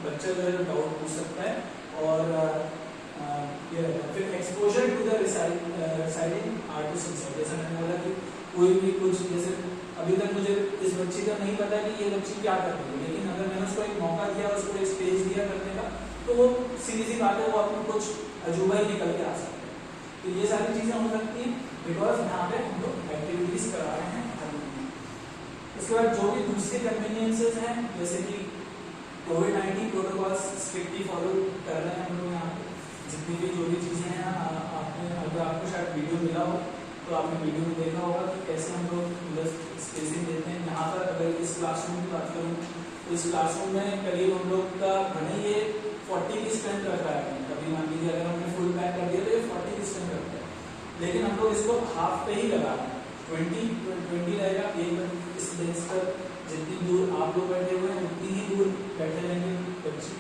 बच्चा जो है डाउट पूछ सकता है। और ये रहता है। फिर exposure to the residing artist, जैसा मैंने बोला कि कोई भी कुछ, जैसे अभी तक मुझे इस बच्ची का नहीं पता कि ये बच्ची क्या कर रही है, लेकिन अगर मैंने उसको एक मौका दिया, उसको एक स्टेज दिया करने का, तो वो सीधी सी बात है, वो अपना कुछ अजूबा ही निकल के आ सकता है। तो ये सारी चीज़ें हो सकती हैं बिकॉज यहाँ पे हम लोग एक्टिविटीज करा रहे हैं। उसके बाद जो भी दूसरे कन्वीनियंसेस हैं, जैसे कि कोविड-19 प्रोटोकॉल्स स्ट्रिक्टली फॉलो कर रहे हैं हम लोग यहाँ पे। जितनी भी जो भी चीज़ें हैं, आपने, अगर आपको शायद वीडियो मिला हो तो आपने वीडियो में देखा होगा कि कैसे हम लोग स्पेसिंग देते हैं। यहाँ पर अगर इस क्लासरूम की बात करूँ तो इस क्लासरूम में करीब हम लोग का भले ये 40 की स्ट्रेंथ रख रहा है। कभी मान लीजिए अगर हमने फुल पैक कर दिया तो ये 40 की स्ट्रेंथ रखता है, लेकिन हम लोग इसको हाफ पे ही लगा रहे हैं। 20 रहेगा। एक इस बेंच पर जितनी दूर आप लोग बैठे हुए हैं उतनी ही दूर बैठे रहेंगे बच्चे।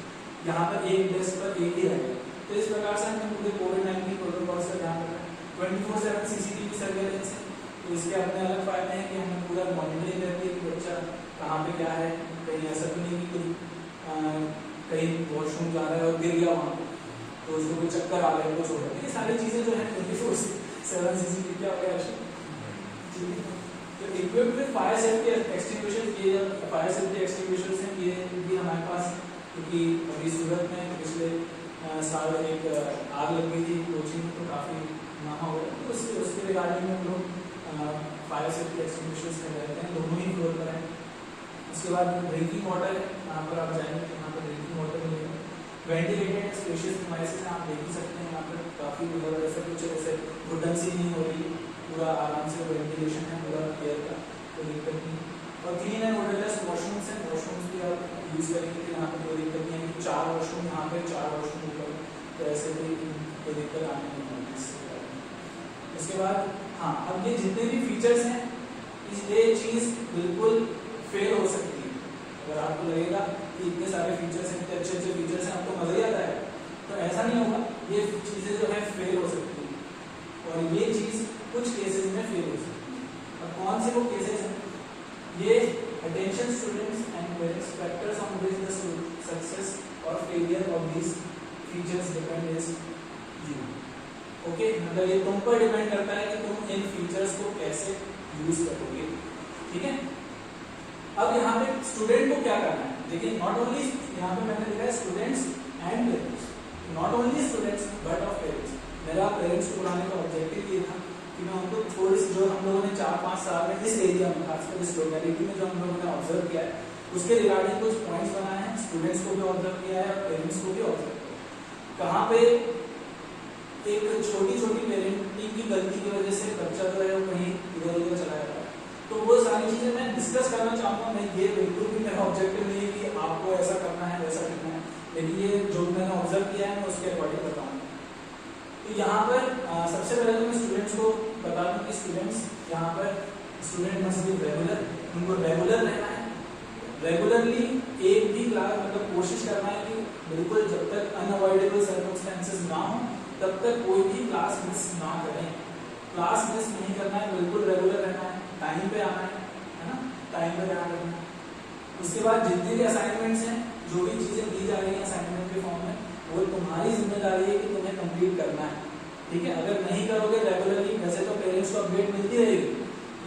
यहाँ पर एक डेस्क पर एक ही रहेगा। तो इस प्रकार से हमने पूरे कोविड-19 प्रोटोकॉल का ध्यान रखा है। 24/7 CCTV सर्वेलेंस है, तो इसके अपने अलग फायदे हैं कि हमें पूरा मॉनिटरिंग रहती है कि बच्चा कहाँ पे क्या है। कहीं ऐसा तो नहीं कि कुछ कहीं वॉशरूम जा रहा है और गिर गया वहाँ पे, तो उसको कोई चक्कर आ गया कुछ हो रहा है। ये सारी चीज़ें जो है 24/7 CCTV क्या हो गया। तो equipped with fire safety extinguishers, ये फायर सेफ्टी एक्सटिंग्विशर्स हैं, ये भी हमारे पास, क्योंकि अभी सूरत में पिछले साल एक आग लग गई थी कोचिंग में, तो काफ़ी नामा हो गया। तो उसके रिगार्डिंग में हम लोग फायर सेफ्टी एक्सटिंग्विशर्स में रहते हैं, दोनों ही फ्लोर पर हैं। उसके बाद ड्रिंकिंग वाटर है, यहाँ पर आप जाएंगे तो यहाँ पर ड्रिंकिंग वाटर मिलेगा। वेंटिलेटेड स्पेशियस डिवाइसेस हैं, आप देख ही सकते हैं। यहाँ पर काफ़ी मतलब ऐसा कुछ ऐसे घुटन सी नहीं हो रही, पूरा आराम से वेंटिलेशन है पूरा एयर का, कोई दिक्कत नहीं। और क्लीन एंड ऑर्डरलेस वॉशरूम्स हैं, वॉशरूम्स भी आप यूज़ करेंगे तो यहाँ पर कोई दिक्कत नहीं है। 4 वॉशरूम यहाँ पे, 4 वॉशरूम ऊपर, तो ऐसे भी कोई दिक्कत आने नहीं वाली इससे। उसके बाद हाँ, अब ये जितने भी फीचर्स हैं, ये चीज़ बिल्कुल फेल हो सकती है। अगर आपको लगेगा कि इतने सारे फीचर्स हैं, इतने अच्छे फीचर्स हैं, आपको मज़ा ही आता है, तो ऐसा नहीं होगा। ये चीज़ें जो है फेल हो सकती है, और ये चीज़ कुछ केसेस में फेल हो सकती है। और कौन से वो केसेस हैं? ये attention students and parents factors on which the success or failure of these features depend is you. Okay, मतलब ये तुम पर डिपेंड करता है कि तुम इन फीचर्स को कैसे यूज करोगे। ठीक है। अब यहाँ पे स्टूडेंट को क्या करना है, देखिए नॉट ओनली, यहाँ पे मैंने लिखा है students and parents, not only students but of parents. मेरा पेरेंट्स को बुलाने का ऑब्जेक्टिव ये था कि मैं उनको थोड़ी सी, जो हम लोगों ने 4-5 साल में इस एरिया में, खासकर इस लोकेलिटी में जो हम लोगों ने ऑब्जर्व किया है, उसके रिगार्डिंग कुछ पॉइंट्स बनाए हैं। स्टूडेंट्स को भी ऑब्जर्व किया है और पेरेंट्स को भी ऑब्जर्व किया है। कहाँ पे एक छोटी पेरेंटिंग की गलती की वजह से बच्चा जो है वो कहीं इधर उधर चला जाता है, तो वो सारी चीज़ें मैं डिस्कस करना चाहूँगा। मैं ये बिल्कुल भी मेरा ऑब्जेक्टिव नहीं है कि आपको ऐसा करना है वैसा करना है, लेकिन ये जो मैंने ऑब्जर्व किया है मैं उसके अकॉर्डिंग बताऊँगा। तो यहाँ पर सबसे पहले तो मैं स्टूडेंट्स को बता दूं कि स्टूडेंट्स यहाँ पर स्टूडेंट मस्ट बी रेगुलर, उनको रेगुलर रहना है। रेगुलरली एक भी क्लास मतलब कोशिश करना है कि बिल्कुल जब तक अनअवॉइडेबल सर्कमस्टेंसेस ना हो तब तक कोई भी क्लास मिस ना करें। क्लास मिस नहीं करना है, बिल्कुल रेगुलर रहना है, टाइम पे आना है ना, टाइम पे ध्यान रखना है। उसके बाद जितने भी असाइनमेंट्स हैं, जो भी चीजें दी जा रही हैं असाइनमेंट के फॉर्म में, वो तुम्हारी जिम्मेदारी है कि तुम्हें कंप्लीट करना है, ठीक है। अगर नहीं करोगे रेगुलरली, वैसे तो पेरेंट्स को अपडेट मिलती रहेगी,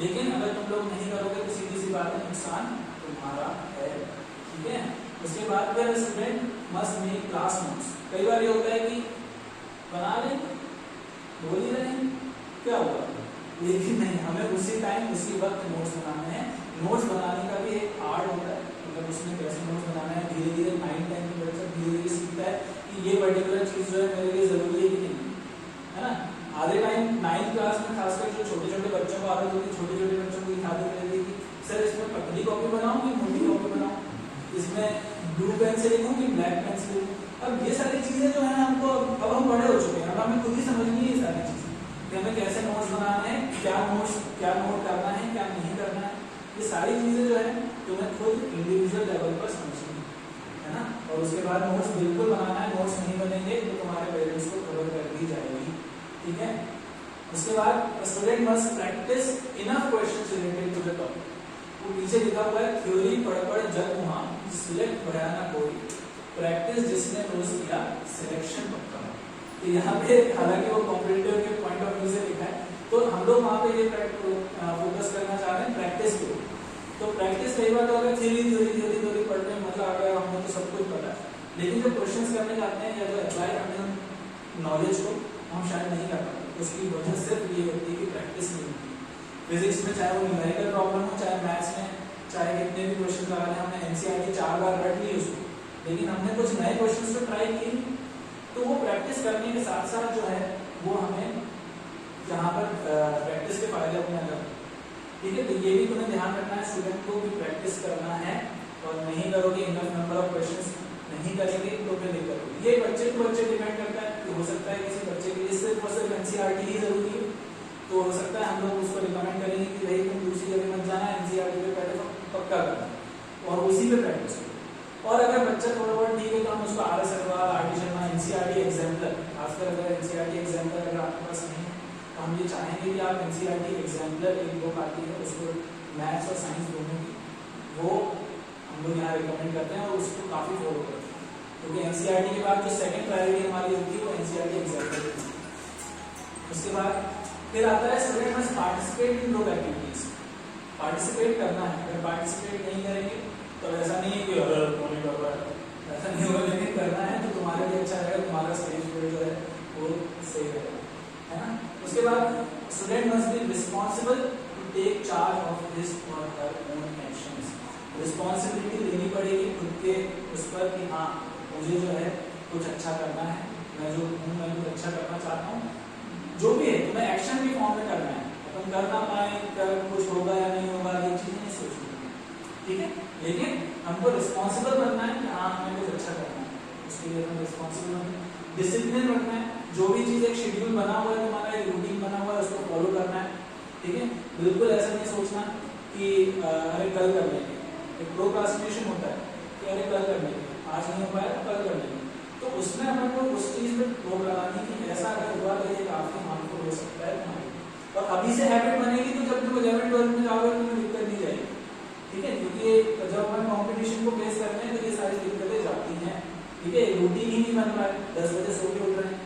लेकिन अगर तुम लोग नहीं करोगे तो सीधी सी बात है नुकसान तुम्हारा है, ठीक है। उसके बाद फिर student must make class notes. कई बार ये होता है कि बना लें, बोल ही रहे क्या हुआ, लेकिन नहीं, हमें उसी टाइम उसी वक्त नोट्स बनाने हैं। नोट्स बनाने का भी एक आर्ट होता है, मतलब उसमें कैसे नोट्स बनाना है। धीरे धीरे 9-10 की बच्चा धीरे धीरे सीखता है कि ये पर्टिकुलर चीज जो है मेरे लिए जरूरी है कि नहीं, है ना। आधे टाइम 9th क्लास में खासकर जो छोटे छोटे बच्चों को आदत होती है, छोटे छोटे बच्चों को आदत रहती है कि सर इसमें पतली कॉपी बनाऊं कि मोटी कॉपी बनाऊं, इसमें ब्लू पेन से लिखूं कि ब्लैक पेन से लिखूं। अब ये सारी चीजें जो है हमको, अब हम बड़े हो चुके हैं, अब हमें खुद ही समझनी है ये सारी चीजें कि हमें कैसे नोट्स बनाना है, क्या नोट करना है, क्या नहीं करना है। ये सारी चीजें जो है तुम्हें खुद इंडिविजुअल लेवल पर समझनी है ना। और उसके बाद नोट्स बिल्कुल बनाना है, नोट्स नहीं बनेंगे तो तुम्हारे पेरेंट्स को खबर कर दी जाएगी, ठीक है। उसके बाद student must practice enough questions related to the topic. वो पीछे लिखा हुआ है थ्योरी पढ़ जग वहां सिलेक्ट बढ़ाना कोई, प्रैक्टिस जिसने रोज किया सिलेक्शन पक्का। तो यहाँ पे हालांकि वो कॉम्पिटिटिव के पॉइंट ऑफ व्यू से लिखा है, तो हम लोग वहाँ पे ये फोकस करना चाह रहे हैं प्रैक्टिस पे। तो प्रैक्टिस कई बार तो अगर थ्योरी पढ़ने में मजा आ गया, हमको तो सब कुछ पता है, लेकिन जब क्वेश्चंस करने जाते हैं या जो अप्लाई करने हम नॉलेज को हम शायद नहीं कर पाते। उसकी वजह सिर्फ ये होती है कि प्रैक्टिस नहीं होती। फिजिक्स में चाहे वो न्यूमेरिकल प्रॉब्लम हो, चाहे मैथ्स में, चाहे कितने भी क्वेश्चन आ रहे हैं, हमने एनसीईआरटी 4 बार रट ली उसको, लेकिन हमने कुछ नए क्वेश्चंस तो ट्राई किए। तो वो प्रैक्टिस करने के साथ साथ जो है वो हमें यहाँ पर प्रैक्टिस के फायदे अपने अलग, ठीक है। तो ये भी तुम्हें ध्यान रखना है स्टूडेंट को कि प्रैक्टिस करना है, और नहीं करोगे इनफ नंबर ऑफ क्वेश्चंस नहीं करेंगे तो फिर नहीं करोगे। ये बच्चे को बच्चे डिपेंड करता है कि हो सकता है किसी बच्चे के लिए सिर्फ और सिर्फ एनसीईआरटी ही जरूरी है, तो हो सकता है हम लोग उसको रिकमेंड करेंगे कि भाई तुम दूसरी जगह मत जाना, एनसीईआरटी पे पहले पक्का करना और उसी पे प्रैक्टिस करो। और अगर बच्चा थोड़ा बहुत ठीक है तो हम उसको RS Agarwal, RD Sharma, NCERT exemplar, खासकर अगर एनसीईआरटी एग्जाम्पलर अगर आपके पास नहीं है तो हम ये चाहेंगे कि आप एनसीईआरटी एग्जाम्पलर एक बुक आती है उसको मैथ्स और साइंस दोनों की, वो हम लोग यहाँ रिकमेंड करते हैं और उसको काफी फॉलो करते हैं, क्योंकि एनसीईआरटी के बाद जो सेकंड प्रायोरिटी हमारी होती है वो एनसीईआरटी एग्जाम्पलर होती है। उसके बाद फिर आता है student must participate in group activities. Participate करना है, अगर पार्टिसिपेट नहीं करेंगे तो ऐसा नहीं है कि अगर नहीं कर रहा है, ऐसा नहीं होगा, लेकिन करना है तो तुम्हारे लिए अच्छा रहेगा, तुम्हारा स्टेज पे जो है वो सही रहेगा, है ना। उसके बाद student must be responsible to take charge of his or her own actions. Responsibility लेनी पड़ेगी खुद के उस पर कि हाँ मुझे जो है कुछ अच्छा करना है, मैं जो हूँ मैं कुछ अच्छा करना चाहता हूँ, जो भी है तुम्हें एक्शन की फॉर्म में करना है। तुम कर ना पाए, कर कुछ होगा या नहीं होगा, ये चीजें नहीं सोचनी, ठीक है। लेकिन हमको रिस्पॉन्सिबल बनना है कि हाँ हमें कुछ अच्छा करना है, उसके लिए हमें रिस्पॉन्सिबल बनना है। डिसिप्लिन रखना है, जो भी चीज एक शेड्यूल बना हुआ है तुम्हारा, एक रूटीन बना हुआ है, उसको फॉलो करना है, ठीक है। बिल्कुल ऐसा नहीं सोचना कि अरे कल कर लेंगे, एक प्रोक्रास्टिनेशन होता है कि अरे कल कर लेंगे, आज नहीं हो पाया तो कल कर लेंगे, तो उसमें हमें को उस चीज में रोक लगानी कि ऐसा अगर हुआ तो ये काफी हार्मफुल हो सकता है तुम्हारे। और अभी से हैबिट बनेगी तो जब तुम 11th-12th में जाओगे तो तुम्हें दिक्कत नहीं जाएगी, ठीक है, क्योंकि जब हम कॉम्पिटिशन को फेस करते हैं तो ये सारी दिक्कतें जाती हैं, ठीक है। रूटीन ही नहीं बन रहा है, 10 बजे सो के उठ रहे हैं,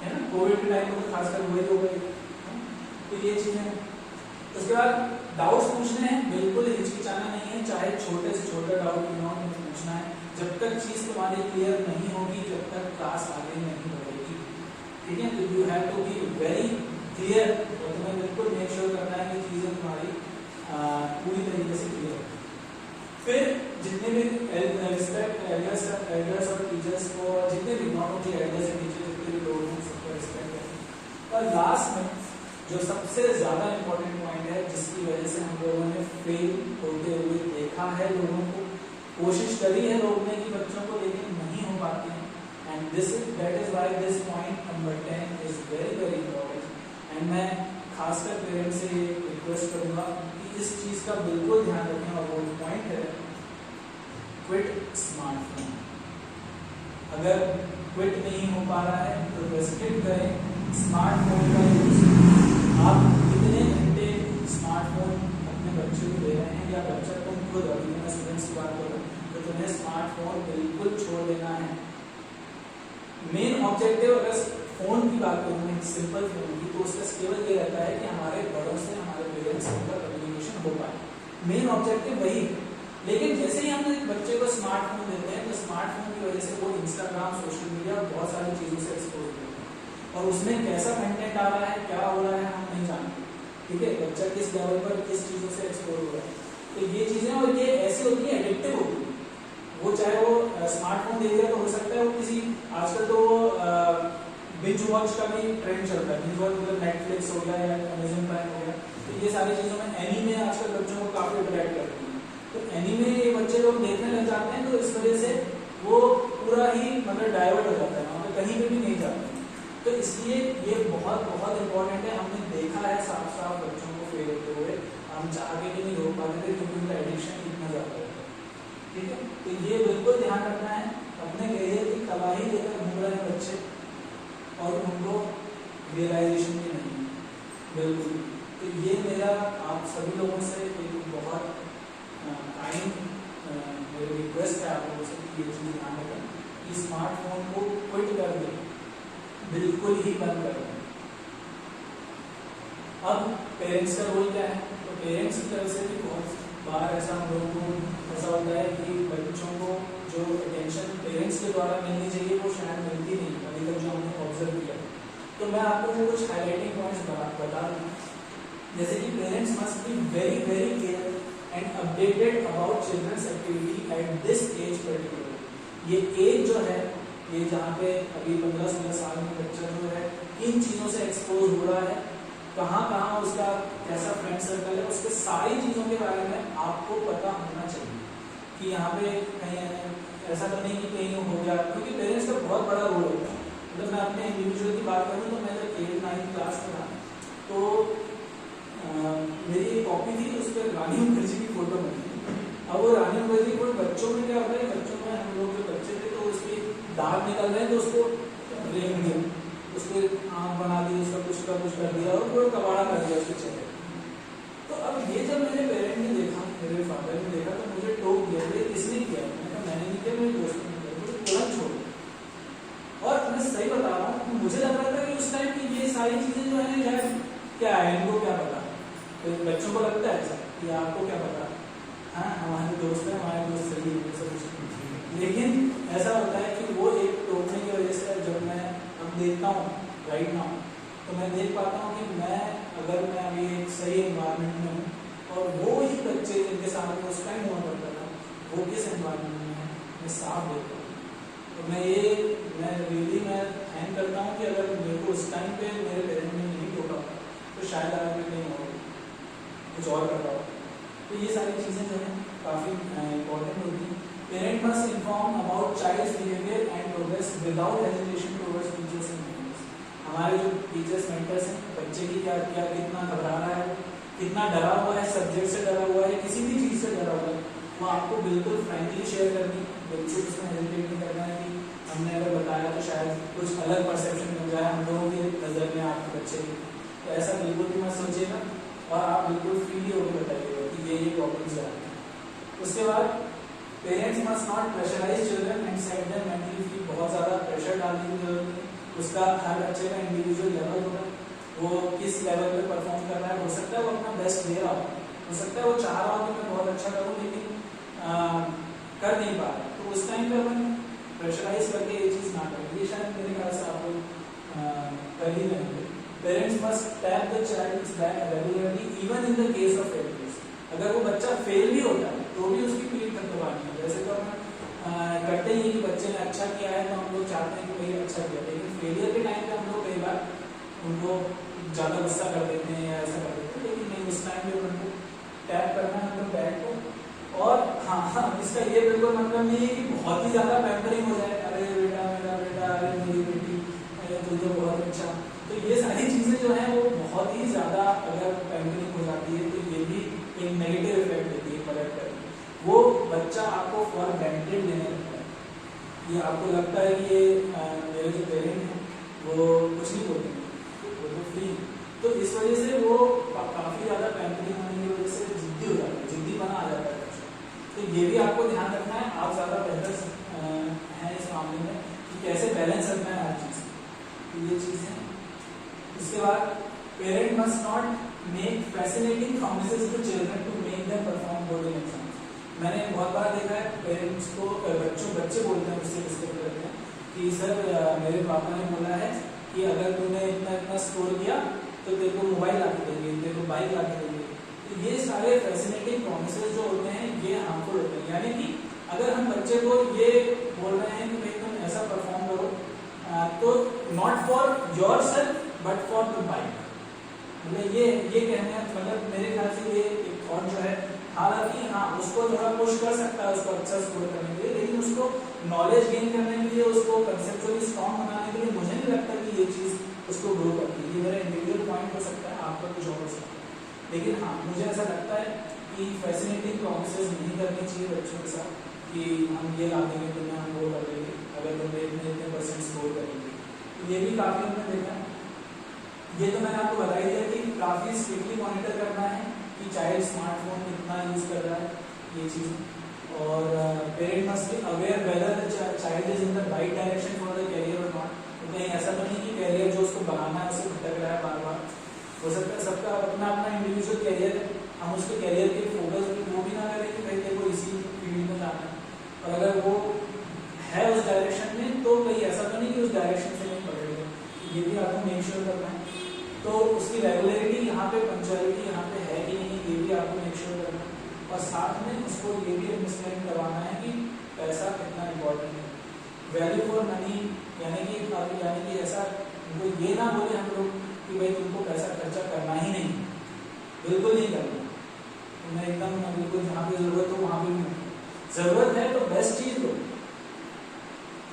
है ना, कोविड के टाइम में तो खासकर वही हो गई, तो ये चीजें। उसके बाद डाउट्स पूछने हैं, बिल्कुल हिचकिचाना नहीं है, चाहे छोटे से छोटा डाउट क्यों ना हो पूछना है, जब तक चीज तुम्हारी क्लियर नहीं होगी, जब तक क्लास आगे नहीं बढ़ेगी, ठीक है। तो you have to be very clear, और तुम्हें बिल्कुल मेक श्योर करना है कि चीजें तुम्हारी पूरी तरीके से क्लियर हो। फिर जितने भी रिस्पेक्ट एल्डर्स और टीचर्स को, जितने भी not only elders and teachers, जितने भी लोग हैं सबको रिस्पेक्ट करें। और लास्ट में जो सबसे ज्यादा इंपॉर्टेंट पॉइंट है जिसकी वजह से हम लोगों ने फेल होते हुए देखा है, लोगों को कोशिश करी है रोकने की बच्चों को, लेकिन नहीं हो पाती है, and that is why this point number 10 is very very important. And मैं खासकर पेरेंट्स से रिक्वेस्ट करूंगा कि इस चीज का बिल्कुल ध्यान रखें। और वो पॉइंट है क्विट स्मार्टफोन। अगर क्विट नहीं हो पा रहा है तो रेस्ट्रिक्ट करें स्मार्टफोन का यूज। आप कितने घंटे स्मार्टफोन अपने बच्चे को दे रहे हैं, या बच्चा तुम खुद, अभी मैं स्टूडेंट्स की बात करूँ तो तुम्हें स्मार्टफोन बिल्कुल छोड़ देना है। मेन ऑब्जेक्टिव, अगर फोन की बात करूँ, सिंपल फोन की, तो उसका केवल ये रहता है कि हमारे बड़ों से, हमारे पेरेंट्स से उनका कम्युनिकेशन हो पाए। मेन ऑब्जेक्टिव वही है। लेकिन जैसे ही हम एक बच्चे को स्मार्टफोन देते हैं तो स्मार्टफोन की वजह से वो इंस्टाग्राम, सोशल मीडिया, बहुत सारी चीज़ों से एक्सपोज होते हैं, और उसमें कैसा कंटेंट आ रहा है, क्या हो रहा है, हम नहीं जानते। ठीक है, बच्चा किस लेवल पर किस चीज़ों से एक्सपोज हो रहा है। तो ये चीज़ें, और ये ऐसी होती है, एडिक्टिव होती है। वो चाहे वो स्मार्टफोन दे दिया तो हो सकता है वो किसी, आजकल तो बिंज वॉच का भी ट्रेंड चल रहा है। बिंज वॉच मतलब नेटफ्लिक्स हो गया या अमेजन प्राइम हो गया, तो ये सारी चीज़ों में एनीमे आजकल बच्चों को काफ़ी अट्रैक्ट करती है। तो एनीमे ये बच्चे लोग देखने लग जाते हैं, तो इस वजह से वो पूरा ही मतलब डाइवर्ट हो जाता है, वहाँ पे कहीं पे भी नहीं जाते। तो इसलिए ये बहुत बहुत इंपॉर्टेंट है। हमने देखा है साफ साफ बच्चों को फेल होते हुए, हम चाह के भी नहीं रोक पाते थे क्योंकि उनका एडिक्शन इतना ज़्यादा होता है। ठीक है, तो ये बिल्कुल ध्यान रखना है। अपने करियर की तबाही लेकर घूम रहे हैं बच्चे और उनको रियलाइजेशन भी नहीं, बिल्कुल। तो ये मेरा आप सभी लोगों से एक बहुत काइंड मेरी रिक्वेस्ट है आप लोगों से कि ये चीज़ ध्यान रखें कि स्मार्टफोन को क्विट कर दें, बिल्कुल ही बंद कर दें। अब पेरेंट्स का रोल क्या है? तो पेरेंट्स की तरफ से भी बहुत बार ऐसा हम लोगों को ऐसा होता है कि बच्चों को जो अटेंशन पेरेंट्स के द्वारा मिलनी चाहिए वो शायद मिलती नहीं, अभी तक जो हमने ऑब्जर्व किया। तो मैं आपको वो कुछ हाईलाइटिंग पॉइंट्स बता दूँ, जैसे कि parents must be very very care and updated about childrens activity at this age particular. ये एज जो है, ये जहाँ पे अभी 15-16 साल का बच्चा जो है किन चीज़ों से एक्सपोज हो रहा है, कहाँ कहाँ उसका कैसा फ्रेंड सर्कल है, उसके सारी चीज़ों के बारे में आपको पता होना चाहिए कि यहाँ पे कहीं ऐसा तो नहीं कि कहीं हो गया, क्योंकि पेरेंट्स का बहुत बड़ा रोल होता है। मतलब मैं अपने इंडिविजुअल की बात करूँ तो मैं जब 8th-9th क्लास में था तो मेरी एक कॉपी थी, उस पर रानी मुखर्जी की फोटो बनी। अब वो रानी मुखर्जी को बच्चों में क्या होता है, बच्चों में हम लोग जो बच्चे थे तो उसके दांत निकल रहे हैं तो उसको रेंग दिया, उसको आँख बना दी, उसका कुछ कर दिया और पूरा कबाड़ा कर दिया उसके चेहरे। तो अब ये जब मेरे पेरेंट ने देखा, मेरे फादर ने देखा, तो मुझे टोक दिया, किसने किया? मैंने नहीं किया, मेरे दोस्तों ने किया, मुझे तुरंत छोड़। और मैं सही बता रहा हूँ, मुझे लग रहा था कि उस टाइम की ये सारी चीज़ें जो है यार क्या है, इनको क्या पता। तो बच्चों को लगता है ऐसा कि आपको क्या पता, हाँ हमारे दोस्त हैं, हमारे दोस्त सही है, सब कुछ। लेकिन ऐसा होता है कि वो एक टोकने की वजह से जब मैं अब देखता हूँ राइट नाउ, तो मैं देख पाता हूँ कि मैं अगर मैं अभी एक सही एनवायरनमेंट में हूँ और वो ही बच्चे जिनके साथ उस टाइम हुआ करता था वो किस एनवायरनमेंट में है, मैं साफ देखता हूँ। तो मैं रियली मैं थैंक करता हूँ कि अगर मेरे को उस टाइम पे मेरे पेरेंट्स ने नहीं टोका तो शायद आज मैं नहीं हो कुछ और कर रहा हो। तो ये सारी चीज़ें जो हैं काफ़ी इंपॉर्टेंट होती हैं। Parent must inform about child's behaviour and progress without hesitation towards teachers and mentors. हमारे जो टीचर्स मेंटर्स हैं, बच्चे की क्या कितना घबरा रहा है, कितना डरा हुआ है, सब्जेक्ट से डरा हुआ है, किसी भी चीज़ से डरा हुआ है, वो आपको बिल्कुल फ्रैंकली शेयर करनी, बिल्कुल उसमें हेजिटेट नहीं करना है कि हमने अगर बताया तो शायद कुछ अलग परसेप्शन मिल जाए हम लोगों की नज़र में आपके बच्चे की। तो ऐसा बिल्कुल भी मत सोचिएगा और आप बिल्कुल फ्रीली होकर बताइएगा कि ये प्रॉब्लम्स आ रही हैं। उसके बाद parents must not pressurise children and set them mentally free. बहुत ज़्यादा प्रेशर डालने की जरूरत नहीं, उसका हर बच्चे का इंडिविजुअल लेवल होगा, वो किस लेवल पे परफॉर्म कर रहा है। हो सकता है वो अपना बेस्ट दे रहा हो सकता है वो चाह रहा हो कि मैं बहुत अच्छा करूँ लेकिन कर नहीं पा रहा, तो उस टाइम पे अपन प्रेशराइज करके ये चीज़ ना करें। ये शायद मेरे ख्याल से आप लोग कर ही रहेंगे। Parents must tap the child's back regularly even in the case of failures. अगर वो बच्चा फेल भी होता है तो भी उसकी पीठ थपथपानी है। वैसे तो हम करते ही कि बच्चे ने अच्छा किया है तो हम लोग चाहते हैं कि भाई अच्छा किया, लेकिन फेलियर के टाइम पे हम लोग कई बार उनको ज़्यादा गुस्सा कर देते हैं या ऐसा कर देते हैं, लेकिन नहीं, उस टाइम पे उनको टैप करना है उनको बैक को। और हाँ, इसका ये बिल्कुल मतलब नहीं है कि बहुत ही ज़्यादा पैम्परिंग हो जाए, अरे बेटा मेरा बेटा, अरे आपको लगता है कि ये मेरे जो पेरेंट हैं वो कुछ नहीं बोलेंगे, वो तो फ्री। तो इस वजह से वो काफ़ी ज़्यादा पैम्परिंग होने की वजह से जिद्दी हो जाता है, जिद्दी बना आ जाता है बच्चा। तो ये भी आपको ध्यान रखना है, आप ज़्यादा बेहतर हैं इस मामले में कि कैसे बैलेंस रखना है हर चीज़। तो ये चीज़ है। इसके बाद parent must not make fascinating promises to children to make them perform board in exam. मैंने बहुत बार देखा है पेरेंट्स को, बच्चे बोलते हैं, उससे डिस्कस करते हैं कि सर मेरे पापा ने बोला है कि अगर तूने इतना इतना स्कोर किया तो तेरे को मोबाइल ला के देंगे, तेरे को बाइक ला के देंगे। तो ये सारे फैसिनेटिंग प्रॉमिसेस जो होते हैं ये हार्मफुल होते हैं। यानी कि अगर हम बच्चे को ये बोल रहे हैं कि भाई तुम ऐसा परफॉर्म करो, तो not for your self but for the bike, मतलब ये कहने मतलब मेरे ख्याल से ये एक थॉट जो है, हालांकि हाँ उसको थोड़ा पुश कर सकता है उसको अच्छा स्कोर करने के लिए, लेकिन उसको नॉलेज गेन करने के लिए, उसको कंसेप्चुअली स्ट्रॉन्ग बनाने के लिए मुझे नहीं लगता कि ये चीज़ उसको ग्रो करती है। ये मेरा इंडिविजुअल पॉइंट हो सकता है, आपका कुछ और हो सकता है, लेकिन हाँ मुझे ऐसा लगता है कि फैसिनेटिंग प्रॉमिसेस नहीं करनी चाहिए बच्चों के साथ कि हम ये ला देंगे, तुम्हें हम वो कर देंगे अगर तुमने इतने % स्कोर करेंगे। तो ये भी काफ़ी हमने देखा। ये तो मैंने आपको बता ही दिया कि काफ़ी स्ट्रिक्टली मॉनिटर करना है कि चाइल्ड स्मार्टफोन कितना यूज़ कर रहा है, ये चीज़। और parent must be aware whether the child is in the right direction for the career or not. तो कहीं ऐसा तो नहीं कि कैरियर जो उसको बनाना है उसे भटक रहा है बार बार। हो सकता है सबका अपना अपना इंडिविजुअल कैरियर है, हम उसके कैरियर के फोकस भी वो भी ना करें कि भाई देखो इसी फील्ड में जाना है, और अगर वो है उस डायरेक्शन में तो कहीं ऐसा तो नहीं कि उस डायरेक्शन से नहीं पकड़ेगा। ये भी आपको मेक श्योर करना है। तो उसकी रेगुलरिटी यहाँ पे, पंक्चुअलिटी यहाँ पे है कि नहीं, ये भी आपको मेक श्योर करना है। और साथ में उसको ये भी अंडरस्टैंड करवाना है कि पैसा कितना इम्पोर्टेंट है, वैल्यू फॉर मनी। यानी कि ऐसा वो ये ना बोले हम लोग कि भाई तुमको पैसा खर्चा करना ही नहीं, बिल्कुल नहीं करना, तुम्हें एकदम बिल्कुल जहाँ पे जरूरत हो वहाँ पे भी। जरूरत है तो बेस्ट चीज लो,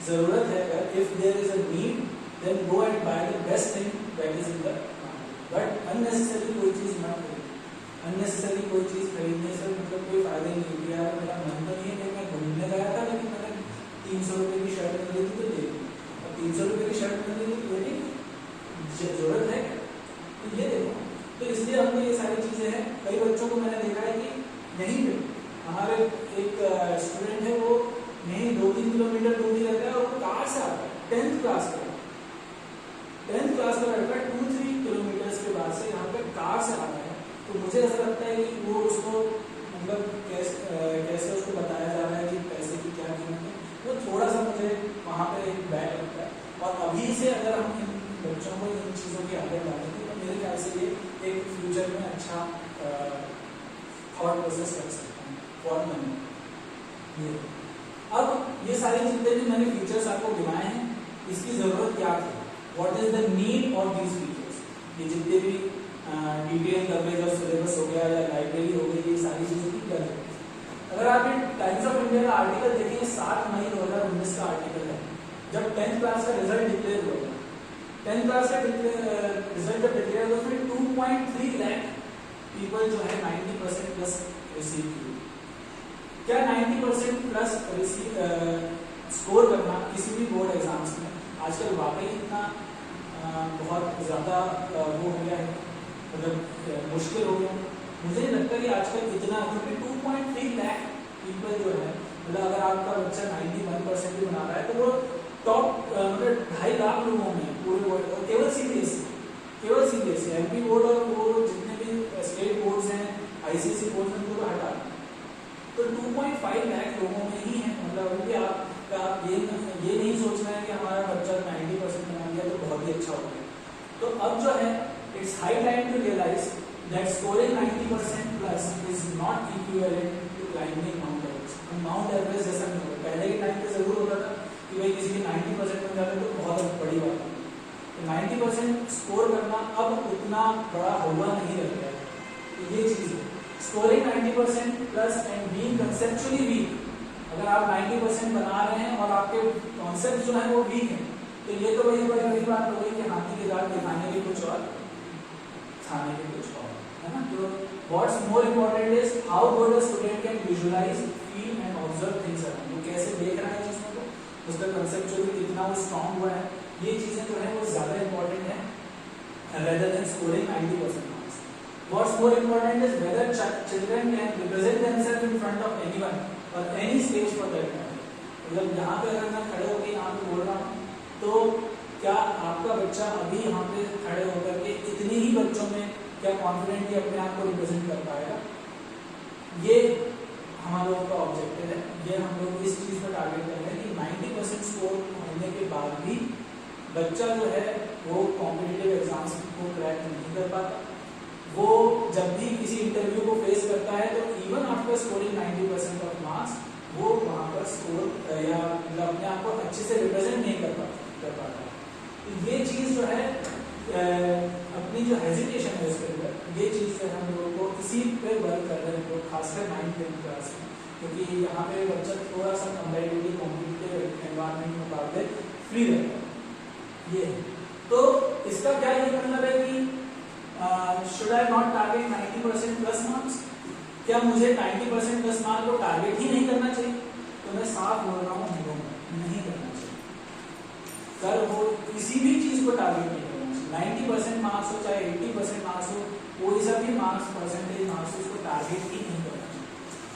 जरूरत है, if there is a need then go and buy the best thing that is in the market. But unnecessary कोई चीज ना खरीदो, अननेसेसरी कोई चीज खरीदने से मतलब कोई फायदा नहीं है। यार मेरा मन तो नहीं है कि मैं घूमने गया था लेकिन मैंने 300 रुपये की शर्ट मिल रही थी तो ले ली, और 300 रुपये की शर्ट मिल रही थी लेकिन जरूरत है तो ये देखो। तो इसलिए हमको ये सारी चीजें हैं। कई बच्चों को मैंने देखा है कि यहीं पे हमारे एक स्टूडेंट है, वो यहीं 2-3 किलोमीटर दूर ही रहता है और वो कार से आता है, 10th क्लास का लड़का 2-3 किलोमीटर के बाद से यहाँ पे कार से आता है। तो मुझे ऐसा लगता है कि वो उसको मतलब कैसे उसको बताया जा रहा है कि पैसे की क्या कीमत है, वो थोड़ा सा मुझे वहाँ पे एक बैड लगता है। और अभी से अगर हम इन बच्चों को इन चीज़ों की आदत डालेंगे तो मेरे ख्याल से ये एक फ्यूचर में अच्छा थॉट प्रोसेस कर सकते हैं फॉर मनी। ये अब ये सारी चीजें जो मैंने फीचर्स आपको गिनाए हैं, इसकी जरूरत क्या थी, what is the need of these features. ये जितने भी डिटेल कवरेज और सिलेबस हो गया या लाइब्रेरी हो गई, ये सारी चीजों की क्या जरूरत है। अगर आप ये टाइम्स ऑफ इंडिया का आर्टिकल देखेंगे, 7 मई 2019 का आर्टिकल है, जब 10th क्लास का रिजल्ट डिक्लेयर हुआ, 10th क्लास का रिजल्ट जब डिक्लेयर हुआ उसमें 2.3 लाख पीपल जो है 90% प्लस रिसीव किए। क्या 90% प्लस स्कोर करना किसी भी बोर्ड एग्जाम्स में आजकल वाकई इतना बहुत ज़्यादा वो हो गया है, मतलब मुश्किल हो गया। मुझे नहीं लगता कि आजकल इतना, क्योंकि 2.3 लाख पीपल जो है, मतलब अगर आपका बच्चा 91% भी बना रहा है तो वो टॉप मतलब 2.5 लाख लोगों में पूरे बोर्ड, केवल सीबीएसई एमपी बोर्ड और वो जितने भी स्टेट बोर्ड्स हैं, आईसीएसई बोर्ड में उनको हटा, तो 2.5 लाख लोगों में ही है। मतलब अभी आप ये नहीं सोचना है कि हमारा बच्चा 90% बना लिया तो बहुत ही अच्छा हो गया। तो अब जो है it's high time to realise that scoring 90% plus is not equivalent to climbing Mount Everest. Mount Everest जैसा नहीं होता, पहले के टाइम पे जरूर होता था कि भाई किसी के 90% बन जाते तो बहुत बड़ी बात है। तो 90% स्कोर करना अब उतना बड़ा होगा नहीं रह गया है। तो ये चीज़ है, scoring 90% plus and being conceptually weak. अगर आप 90% बना रहे हैं और आपके कॉन्सेप्ट जो है वो वीक है, तो ये तो वही बड़ी बात हो गई कि हाथी के दांत दिखाने के कुछ और खाने के कुछ और, है ना। तो what's more important is how good a student can visualise, feel and observe things around. वो कैसे देख रहा है चीज़ों को उसका कंसेप्चुअली कितना वो स्ट्रांग हुआ है, ये चीजें जो है वो ज्यादा इंपॉर्टेंट है rather than scoring 90% marks. What's more important is whether children can represent themselves in front of anyone or any stage for that matter. मतलब यहाँ पे अगर मैं खड़े होकर यहाँ पे बोल रहा हूँ तो क्या आपका बच्चा अभी यहाँ पे खड़े होकर के इतने ही बच्चों में क्या कॉन्फिडेंटली अपने आप को रिप्रेजेंट कर पाएगा? ये हमारा लोगों का ऑब्जेक्टिव है, ये हम लोग इस चीज पर टारगेट कर रहे हैं कि 90% स्कोर होने के बाद भी बच्चा जो है वो कॉम्पिटिटिव एग्जाम्स को क्रैक नहीं कर पाता। वो जब भी किसी इंटरव्यू को फेस करता है तो even after scoring 90% of marks वो वहाँ पर स्कोर या मतलब अपने आप को अच्छे से रिप्रेजेंट नहीं कर पाता। तो ये चीज़ जो है अपनी जो हेजिटेशन है उसके अंदर, ये चीज़ जो है हम लोगों को इसी पे वर्क कर रहे हैं लोग, खासकर 9th क्लास में, क्योंकि यहाँ पे बच्चा थोड़ा सा कंपैरेटिवली कॉम्पिटिटिव एनवायरनमेंट के मुकाबले फ्री रहता है। ये तो इसका क्या ये मतलब है कि should I not target 90% plus marks? क्या मुझे 90% प्लस मार्क्स को टारगेट ही नहीं करना चाहिए? तो मैं साफ बोल रहा हूँ नहीं करना चाहिए। कर वो किसी भी चीज को टारगेट नहीं करना चाहिए। 90% मार्क्स हो चाहे 80% मार्क्स हो, कोई सा भी मार्क्स परसेंटेज मार्क्स उसको टारगेट ही नहीं करना चाहिए,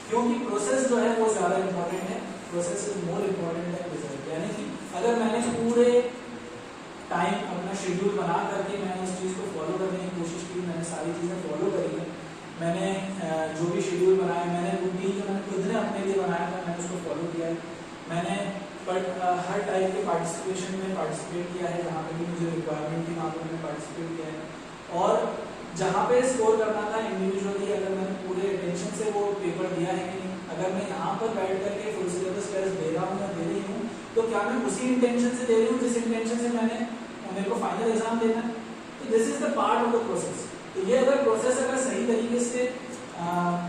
क्योंकि प्रोसेस जो है वो ज्यादा इंपॉर्टेंट है। प्रोसेस इज मोर इम्पोर्टेंट है रिजल्ट। यानी कि अगर मैंने पूरे टाइम अपना शेड्यूल बना करके मैंने उस चीज़ को फॉलो करने की कोशिश की, मैंने सारी चीज़ें फॉलो करी है, मैंने जो भी शेड्यूल बनाया, मैंने रूटीन जो मैंने खुद ने अपने लिए बनाया था मैंने उसको फॉलो किया है, मैंने हर टाइप के पार्टिसिपेशन में पार्टिसिपेट किया है, जहाँ पे भी मुझे रिक्वायरमेंट थी वहाँ पर मैंने पार्टिसिपेट किया है, और जहाँ पे स्कोर करना था इंडिविजुअली अगर मैंने पूरे अटेंशन से वो पेपर दिया है कि नहीं, अगर मैं यहाँ पर बैठ करके फुल सिलेबस टेस्ट दे रहा हूँ या दे रही हूँ तो क्या मैं उसी इंटेंशन से दे रही हूँ जिस इंटेंशन से मैंने मेरे को फाइनल एग्जाम देना है? तो this is the part of the process. तो ये अगर प्रोसेस अगर सही तरीके से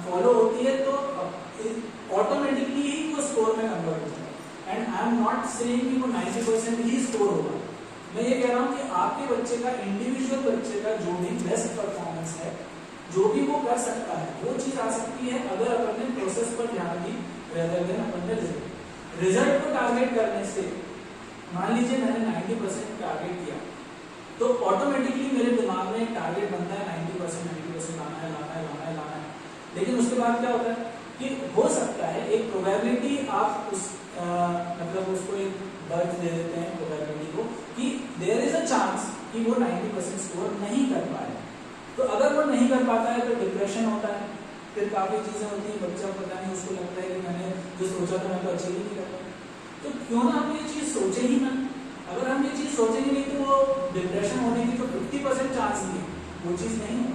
फॉलो होती है तो ऑटोमेटिकली ही वो स्कोर में कन्वर्ट होता है। And I am not saying कि वो 90% ही स्कोर होगा, मैं ये कह रहा हूँ कि आपके बच्चे का इंडिविजुअल बच्चे का जो भी बेस्ट परफॉर्मेंस है, जो भी वो कर सकता है, वो चीज आ सकती है अगर अपन ने प्रोसेस पर ध्यान दी रेदर देन अपन ने रिजल्ट को टारगेट करने से। मान लीजिए मैंने 90% टारगेट किया तो ऑटोमेटिकली मेरे दिमाग में एक टारगेट बनता है 90% लाना है। लेकिन उसके बाद क्या होता है कि हो सकता है एक प्रोबेबिलिटी आप उस मतलब उसको एक बर्थ दे देते हैं प्रोबेबिलिटी को कि देयर इज अ चांस कि वो 90% स्कोर नहीं कर पाए। तो अगर वो नहीं कर पाता है तो डिप्रेशन होता है, फिर काफी चीजें होती है, बच्चा पता नहीं उसको लगता है कि मैंने जो सोचा था मैं तो अचीव ही नहीं कर पाया। तो क्यों ना हम ये चीज सोचे ही ना? अगर हम ये चीज सोचेंगे नहीं तो वो डिप्रेशन होने की तो 50% चांस नहीं है, वो चीज नहीं है।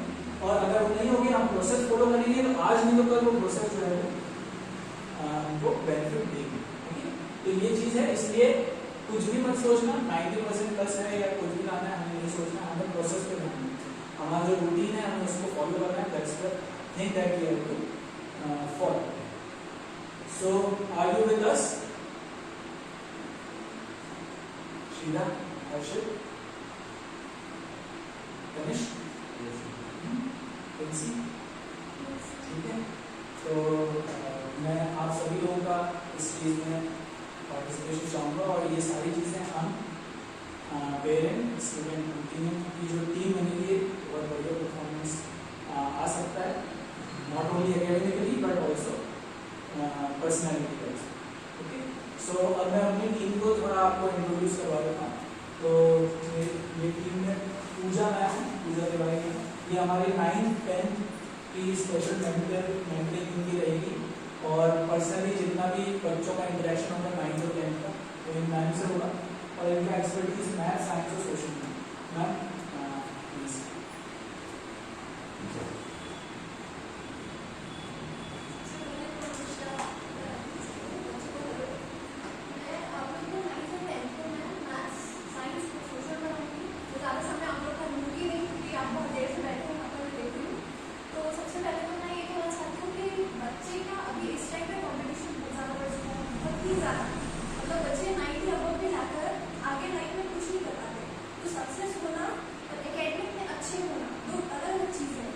और अगर वो नहीं होगी हम प्रोसेस फॉलो करेंगे तो आज नहीं तो कल वो प्रोसेस जो है वो बेनिफिट देगी। तो ये चीज है, इसलिए कुछ भी मत सोचना 90% प्लस है या कुछ भी लाना है, हमें नहीं सोचना, हमें प्रोसेस पे ध्यान देना। हमारा जो रूटीन है हमें उसको फॉलो करना है, that's the thing that we have to follow. So are you with us? Sheela, Harshit, Tanish, ठीक है। तो मैं आप सभी लोगों का इस चीज में पार्टिसिपेशन चाहूँगा, और ये सारी चीज़ें हम पेरेंट स्टूडेंट तीनों की जो टीम बनेगी बहुत बढ़िया परफॉर्मेंस आ सकता है, not only academically but also personality wise. Okay, so अब मैं अपनी टीम को थोड़ा आपको इंट्रोड्यूस करवा देता हूँ। तो ये टीम में पूजा मैम, पूजा तिवारी, ये हमारी 9th 10th की स्पेशल मेंटरिंग इनकी रहेगी, और पर्सनली जितना भी बच्चों का इंटरेक्शन होगा 9th और 10th का तो इन मैम से होगा, और इनका एक्सपर्टीज मैथ, साइंस और सोशल में। Ma'am please. सक्सेस होना और एकेडमिक में अच्छे होना दो अलग अलग चीजें हैं।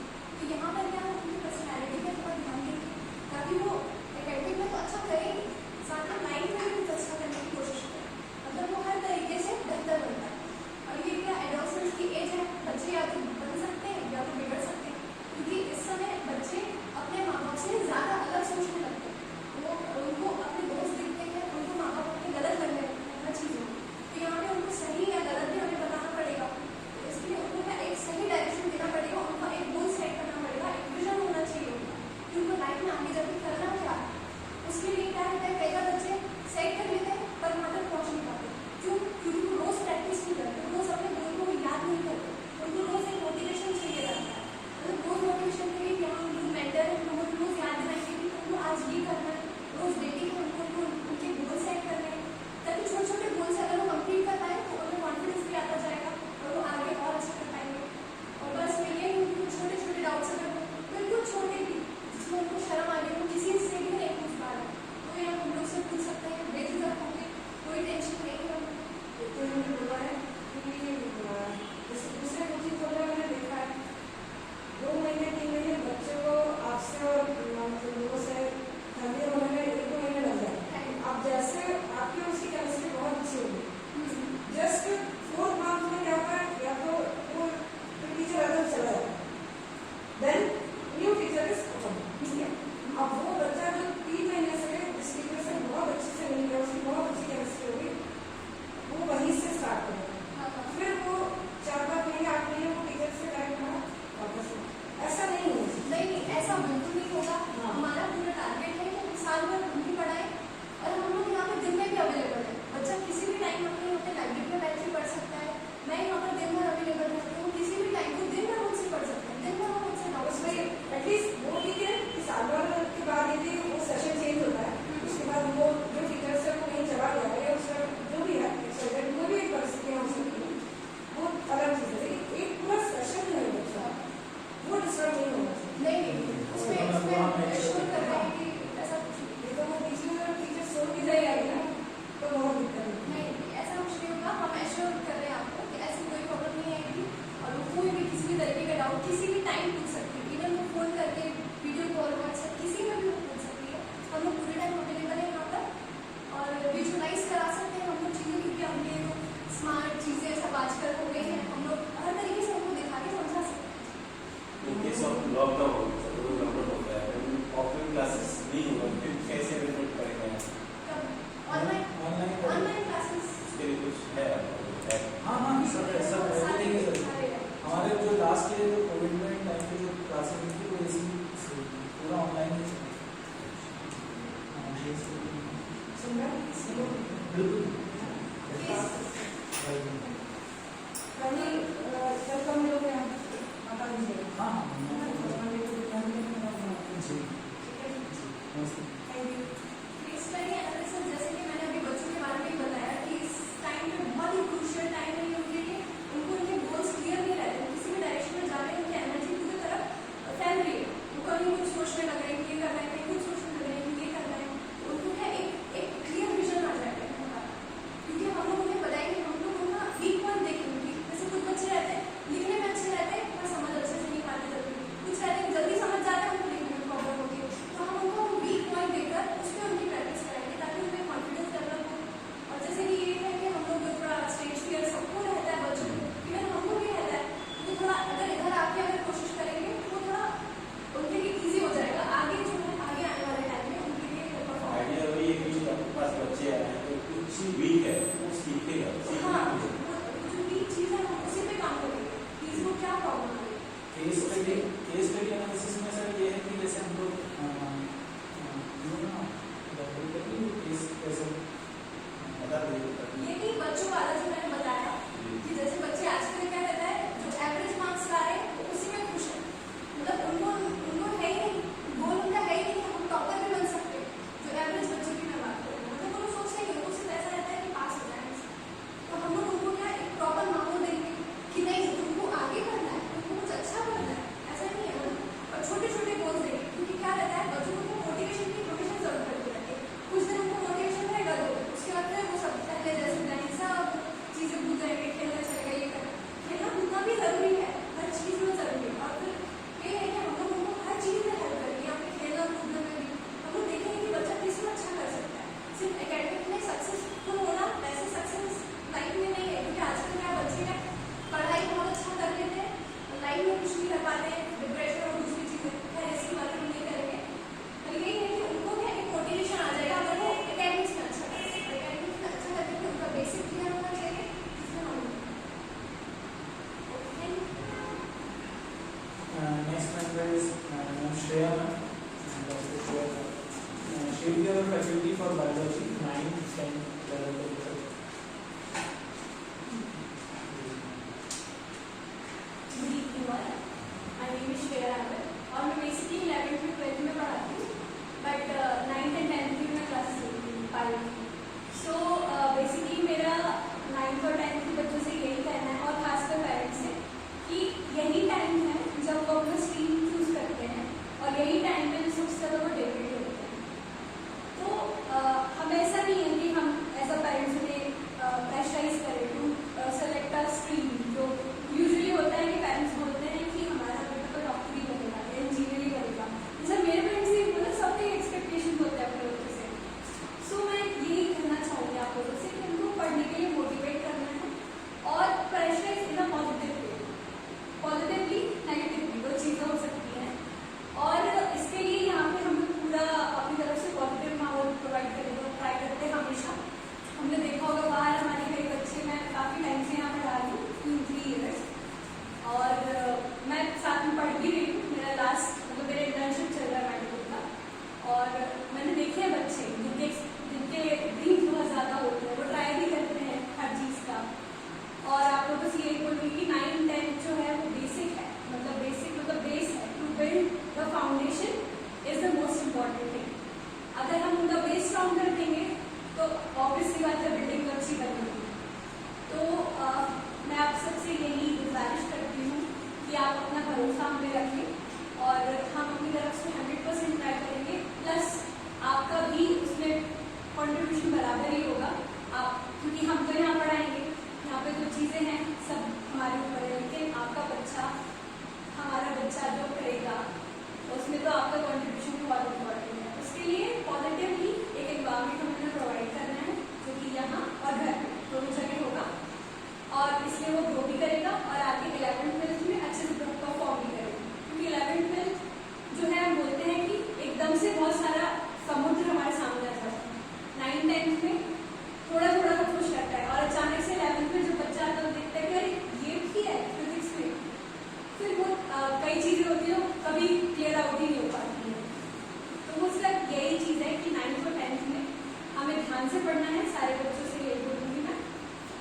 ध्यान से पढ़ना है, सारे बच्चों से यही बोलूँगी मैं।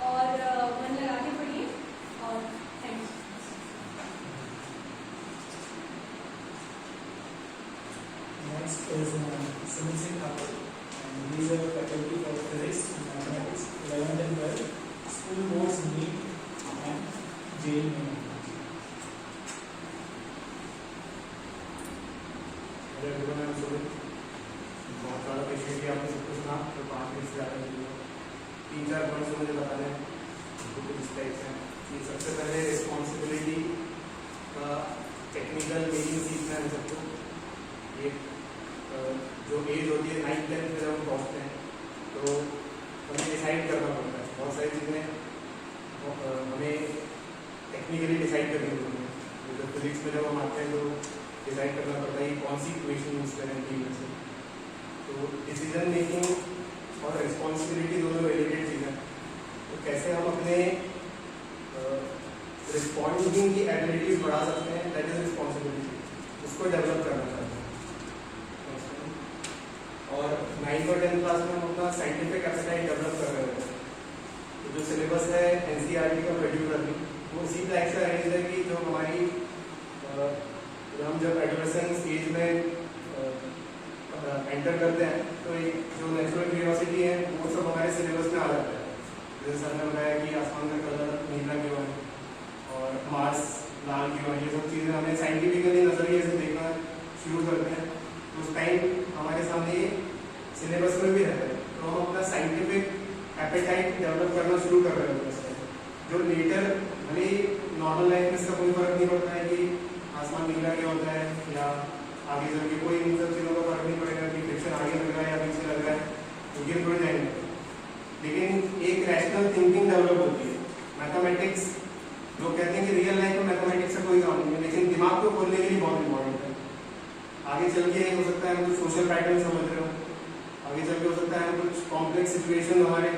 और मन is Sumit Singh Thakur, and he is a faculty for physics and mathematics, 11th and 12th, school boards NEET and JEE Main. बहुत सारा पेशेंट भी आपने सबको सुना, तो 5 मिनट से ज़्यादा नहीं हुआ। 3-4 पॉइंट्स मुझे बताने हैं कुछ इस टाइप से कि सबसे पहले रिस्पॉन्सिबिलिटी का टेक्निकल मीनिंग सीखना है सबको। ये जो एज होती है 9-10 में जब हम पहुँचते हैं तो हमें डिसाइड करना पड़ता है, बहुत सारी चीज़ें हमें टेक्निकली डिसाइड करनी होती है। जब फिजिक्स में जब हम आते हैं तो डिसाइड करना पड़ता है कि कौन सी इक्वेशन यूज़ करें फील्ड से। तो डिसीजन मेकिंग और रिस्पॉन्सिबिलिटी दोनों रिलेटेड चीज़ें हैं। तो कैसे हम अपने रिस्पॉन्डिंग की एबिलिटीज बढ़ा सकते हैं, दैट इज रिस्पॉन्सिबिलिटी, उसको डेवलप करना चाहते हैं। और 9th और 10th क्लास में हम अपना साइंटिफिक एपेटाइट डेवलप कर रहे हैं। तो जो सिलेबस है NCERT का पर्टिकुलरली वो इसी टाइप से अरेंज है कि जो हमारी हम जब एडोलेसेंस एज में एंटर करते हैं तो एक जो नेचुरल क्यूरियोसिटी है वो सब हमारे सिलेबस में आ जाता है। जैसे सर ने बताया कि आसमान का कलर नीला क्यों है और मार्स लाल क्यों है, ये सब चीज़ें हमें साइंटिफिकली नजरिए से देखना शुरू करते हैं। तो उस टाइम हमारे सामने ये सिलेबस में भी रहता है, तो हम अपना साइंटिफिक एपेटाइट डेवलप करना शुरू कर रहे होते हैं। जो लेटर भले ही नॉर्मल लाइफ में इसका कोई फर्क नहीं पड़ता है कि आसमान नीला क्या होता है या आगे चल के कोई इन सब चीज़ों का फर्क नहीं पड़ेगा कि फ्रिक्शन आगे लग रहा है या पीछे लग रहा है, तो ये थोड़ी जाएंगे। लेकिन एक रैशनल थिंकिंग डेवलप होती है। मैथमेटिक्स लोग कहते हैं कि रियल लाइफ में मैथमेटिक्स का कोई काम नहीं है, लेकिन दिमाग को खोलने के लिए बहुत इंपॉर्टेंट है। आगे चल के हो सकता है हम कुछ सोशल पैटर्न समझ रहे हो, आगे चल के हो सकता है हम कुछ कॉम्प्लेक्स सिचुएशन हमारे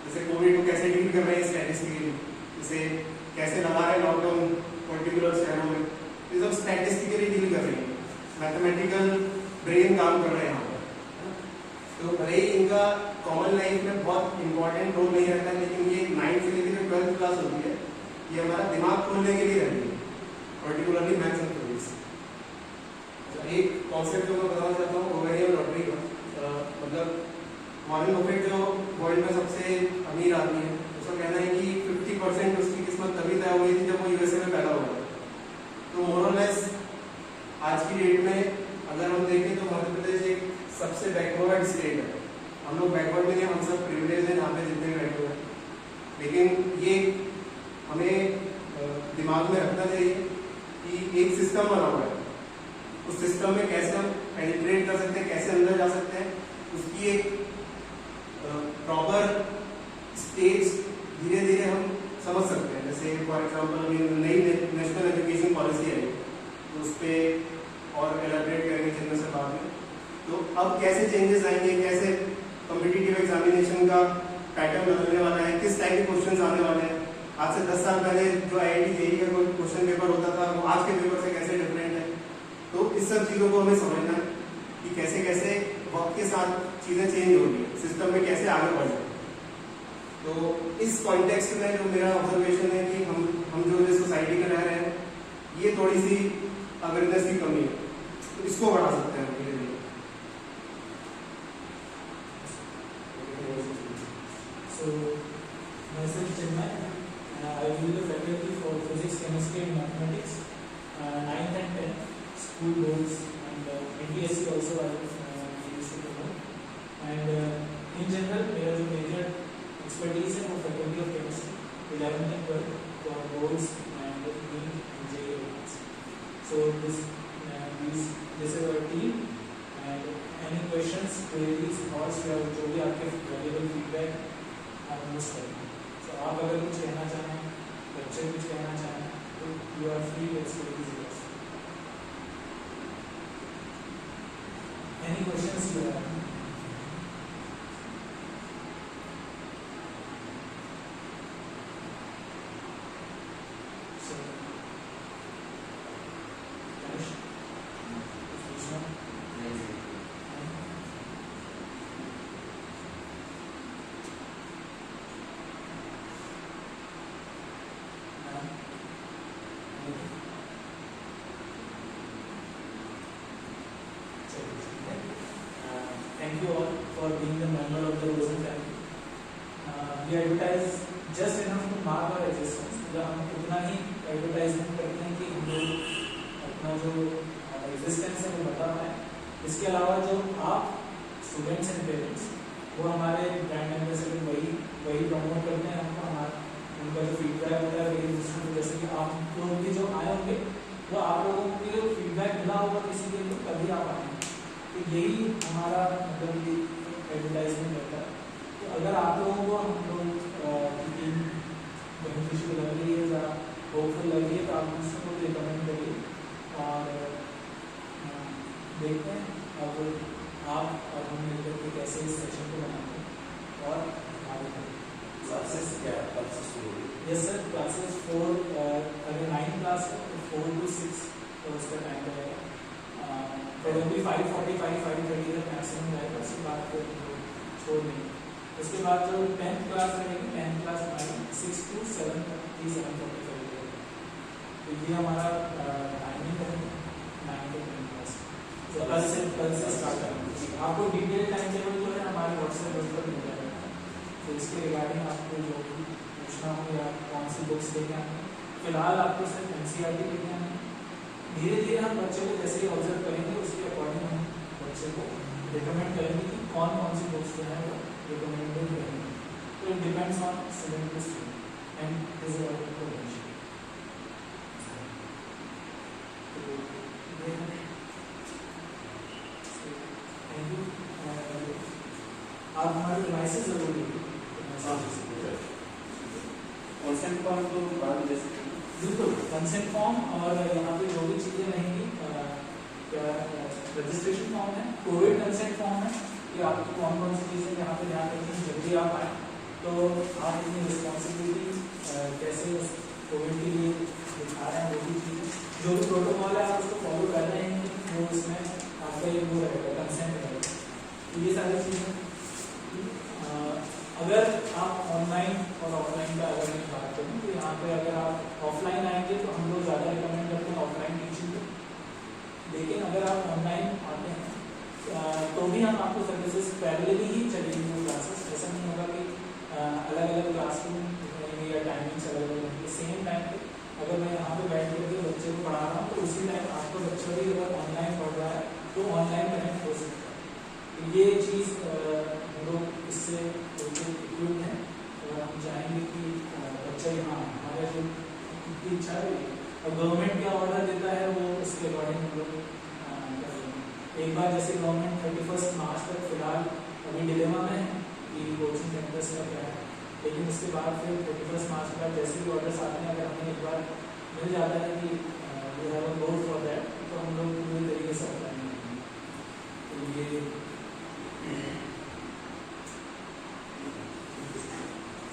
जैसे कोविड को कैसे डील कर रहे हैं स्टैटिस्टिकली, जैसे कैसे लगा रहे हैं लॉकडाउन पर्टिकुलर शहरों में, ये सब स्टैटिस्टिकली डील कर रही है। मैथमेटिकल ब्रेन काम कर रहे हैं यहाँ पर। तो भले ही इनका कॉमन लाइफ में बहुत इंपॉर्टेंट रोल नहीं रहता है, लेकिन ये 9th से लेकर 12th क्लास होती है, ये हमारा दिमाग खोलने के लिए रहती है, पर्टिकुलरली मैथ्स एंड फिजिक्स। एक कॉन्सेप्ट जो मैं बताना चाहता हूँ ओवेरियन लॉटरी का, मतलब वॉरेन बफेट जो वर्ल्ड में सबसे अमीर आदमी है, उसका कहना है कि 50% उसकी किस्मत तभी तय हुई थी जब वो USA में पैदा हुआ। तो मोर और लेस आज की डेट में अगर हम देखें तो मध्य प्रदेश एक सबसे बैकवर्ड स्टेट है। हम लोग बैकवर्ड में नहीं, हम सब प्रिविलेज हैं यहाँ पे जितने बैठे हुए हैं। लेकिन ये हमें दिमाग में रखना चाहिए कि एक सिस्टम बना हुआ है, उस सिस्टम में कैसे हम पेनिट्रेट कर सकते हैं, कैसे अंदर जा सकते हैं, उसकी एक प्रॉपर स्टेज धीरे धीरे हम समझ सकते हैं। जैसे फॉर एग्जाम्पल अभी नई नेशनल एजुकेशन पॉलिसी आई तो उस पर और एलाबरेट करेंगे चंद्र से बाद में। तो अब कैसे चेंजेस आएंगे, कैसे कॉम्पिटिटिव एग्जामिनेशन का पैटर्न बदलने वाला है, किस टाइप के क्वेश्चन आने वाले हैं। आज से 10 साल पहले जो IIT JEE का कोई क्वेश्चन पेपर होता था वो आज के पेपर से कैसे डिफरेंट है। तो इस सब चीज़ों को हमें समझना है कि कैसे कैसे वक्त के साथ चीज़ें चेंज हो रही है, सिस्टम में कैसे आगे बढ़े। तो इस कॉन्टेक्स्ट में जो मेरा ऑब्जर्वेशन है कि हम जो जिस सोसाइटी में रह रहे हैं ये थोड़ी सी अवेयरनेस की कमी है, तो इसको बढ़ा सकते हैं धीरे धीरे। So, myself Chinmay, I will be the faculty for physics, chemistry and mathematics, 9th and 10th school boards and NTSC also I used to know. And in general, मेरा जो major expertise है वो faculty of chemistry, 11th and 12th for boards and NEET and JEE Mains. So this is our team and any questions, queries, thoughts या जो भी आपके valuable feedback आप यूज करेंगे। तो आप अगर कुछ कहना चाहें, बच्चे कुछ कहना चाहें तो you are free to express yourself. Any questions you have? for being a member of the Rosen family. We advertise just enough to mark our existence. मतलब हम उतना ही एडवर्टाइजमेंट करते हैं कि हम लोग अपना जो एग्जिस्टेंस है वो बता पाएँ. इसके अलावा जो आप स्टूडेंट्स एंड पेरेंट्स वो हमारे ब्रांड एम्बेसडर वही प्रमोट करते हैं. हमको हमारा उनका जो फीडबैक होता है वही दूसरों को, जैसे कि आप लोग भी जो आए होंगे वो आप लोगों को जो फीडबैक मिला होगा किसी के लिए तभी आप आएंगे. तो यही हमारा मतलब कि एडवर्टाइजमेंट रहता है. तो अगर आप लोगों को हम लोग की टीम बेनिफिशियल लग रही है या होपफुल लग रही है तो आप दूसरों को रिकमेंड करिए और देखते हैं अब आप और हम मिलकर के कैसे इस सेशन को बनाते हैं और आगे बढ़ते हैं. क्लासेस क्या क्लासेस शुरू हुई? यस सर, क्लासेस 4 अगर 9 क्लास है तो 4 to 6 तो उसका टाइम रहेगा. प्रोबेबली 5:45 5:30 तक मैक्सिमम रहेगा. उसके बाद फिर छोड़ देंगे. उसके बाद जो 10th क्लास रहेगी 10th क्लास हमारी 6 to 7:30 7:45 रहेगा. तो ये हमारा टाइमिंग है 9 to 10 क्लास. तो कल से स्टार्ट करेंगे. आपको डिटेल टाइम टेबल जो है हमारे व्हाट्सएप ग्रुप पर मिल जाएगा. तो इसके रिगार्डिंग आपको जो भी पूछना हो या कौन सी बुक्स लेके आनी है, फिलहाल आपको सिर्फ NCERT लेके आनी है. धीरे धीरे हम बच्चे को जैसे ही ऑब्जर्व करेंगे उसके अकॉर्डिंग हम बच्चे को रिकमेंड करेंगे कि कौन कौन सी बुक्स जो है वो रिकमेंडेड रहेंगे. तो it depends on student to student and his or her potential. तो ये है. Thank you. आप हमारे डिवाइसेस जरूरी है. कंसेंट फॉर्म तो बाद में दे सकते हैं. बिल्कुल कंसेंट फॉर्म और यहाँ पे जो भी चीज़ें रहेंगी क्या रजिस्ट्रेशन फॉर्म है, कोविड कंसेंट फॉर्म है कि आपको कौन कौन सी चीज़ें यहाँ पे ध्यान रखनी है जब भी आप आए. तो आप अपनी रिस्पॉन्सिबिलिटी कैसे कोविड के लिए दिखा रहे हैं वो भी चीज़ें जो भी प्रोटोकॉल है आप उसको फॉलो कर रहे हैं वो इसमें आपका ये वो रहेगा कंसेंट रहेगा. तो ये सारी चीज़ें. अगर आप ऑनलाइन और ऑफलाइन का अगर मैं बात करूँ तो यहाँ पे अगर आप ऑफलाइन आएंगे तो हम लोग ज़्यादा रिकमेंड करते हैं ऑफलाइन टीचिंग को. लेकिन अगर आप ऑनलाइन आते हैं तो भी हम आपको सर्विसेज पैरेलली ही चलेंगे वो क्लासेस. ऐसा नहीं होगा कि अलग अलग क्लासरूम रहेंगे या टाइमिंग्स अलग अलग रहेंगे. सेम टाइम पे अगर मैं यहाँ पे बैठ करके बच्चे को पढ़ा रहा हूँ तो उसी टाइम आपको बच्चा भी अगर ऑनलाइन पढ़ रहा है तो ऑनलाइन कनेक्ट हो सकता है. तो ये चीज़ हम लोग इससे बिल्कुल इक्विप्ड हैं और हम चाहेंगे कि बच्चा यहाँ हमारा जो की इच्छा है और गवर्नमेंट क्या ऑर्डर देता है वो उसके अकॉर्डिंग हम लोग करेंगे. एक बार जैसे गवर्नमेंट 31 मार्च तक फिलहाल अभी डिलेमा में है कि कोचिंग सेंटर्स का क्या है, लेकिन उसके बाद फिर 31 मार्च के बाद जैसे भी ऑर्डर्स आते हैं अगर हमें एक बार मिल जाता है कि we have a goal for that तो हम लोग पूरी तरीके से अप्लाई करेंगे. तो ये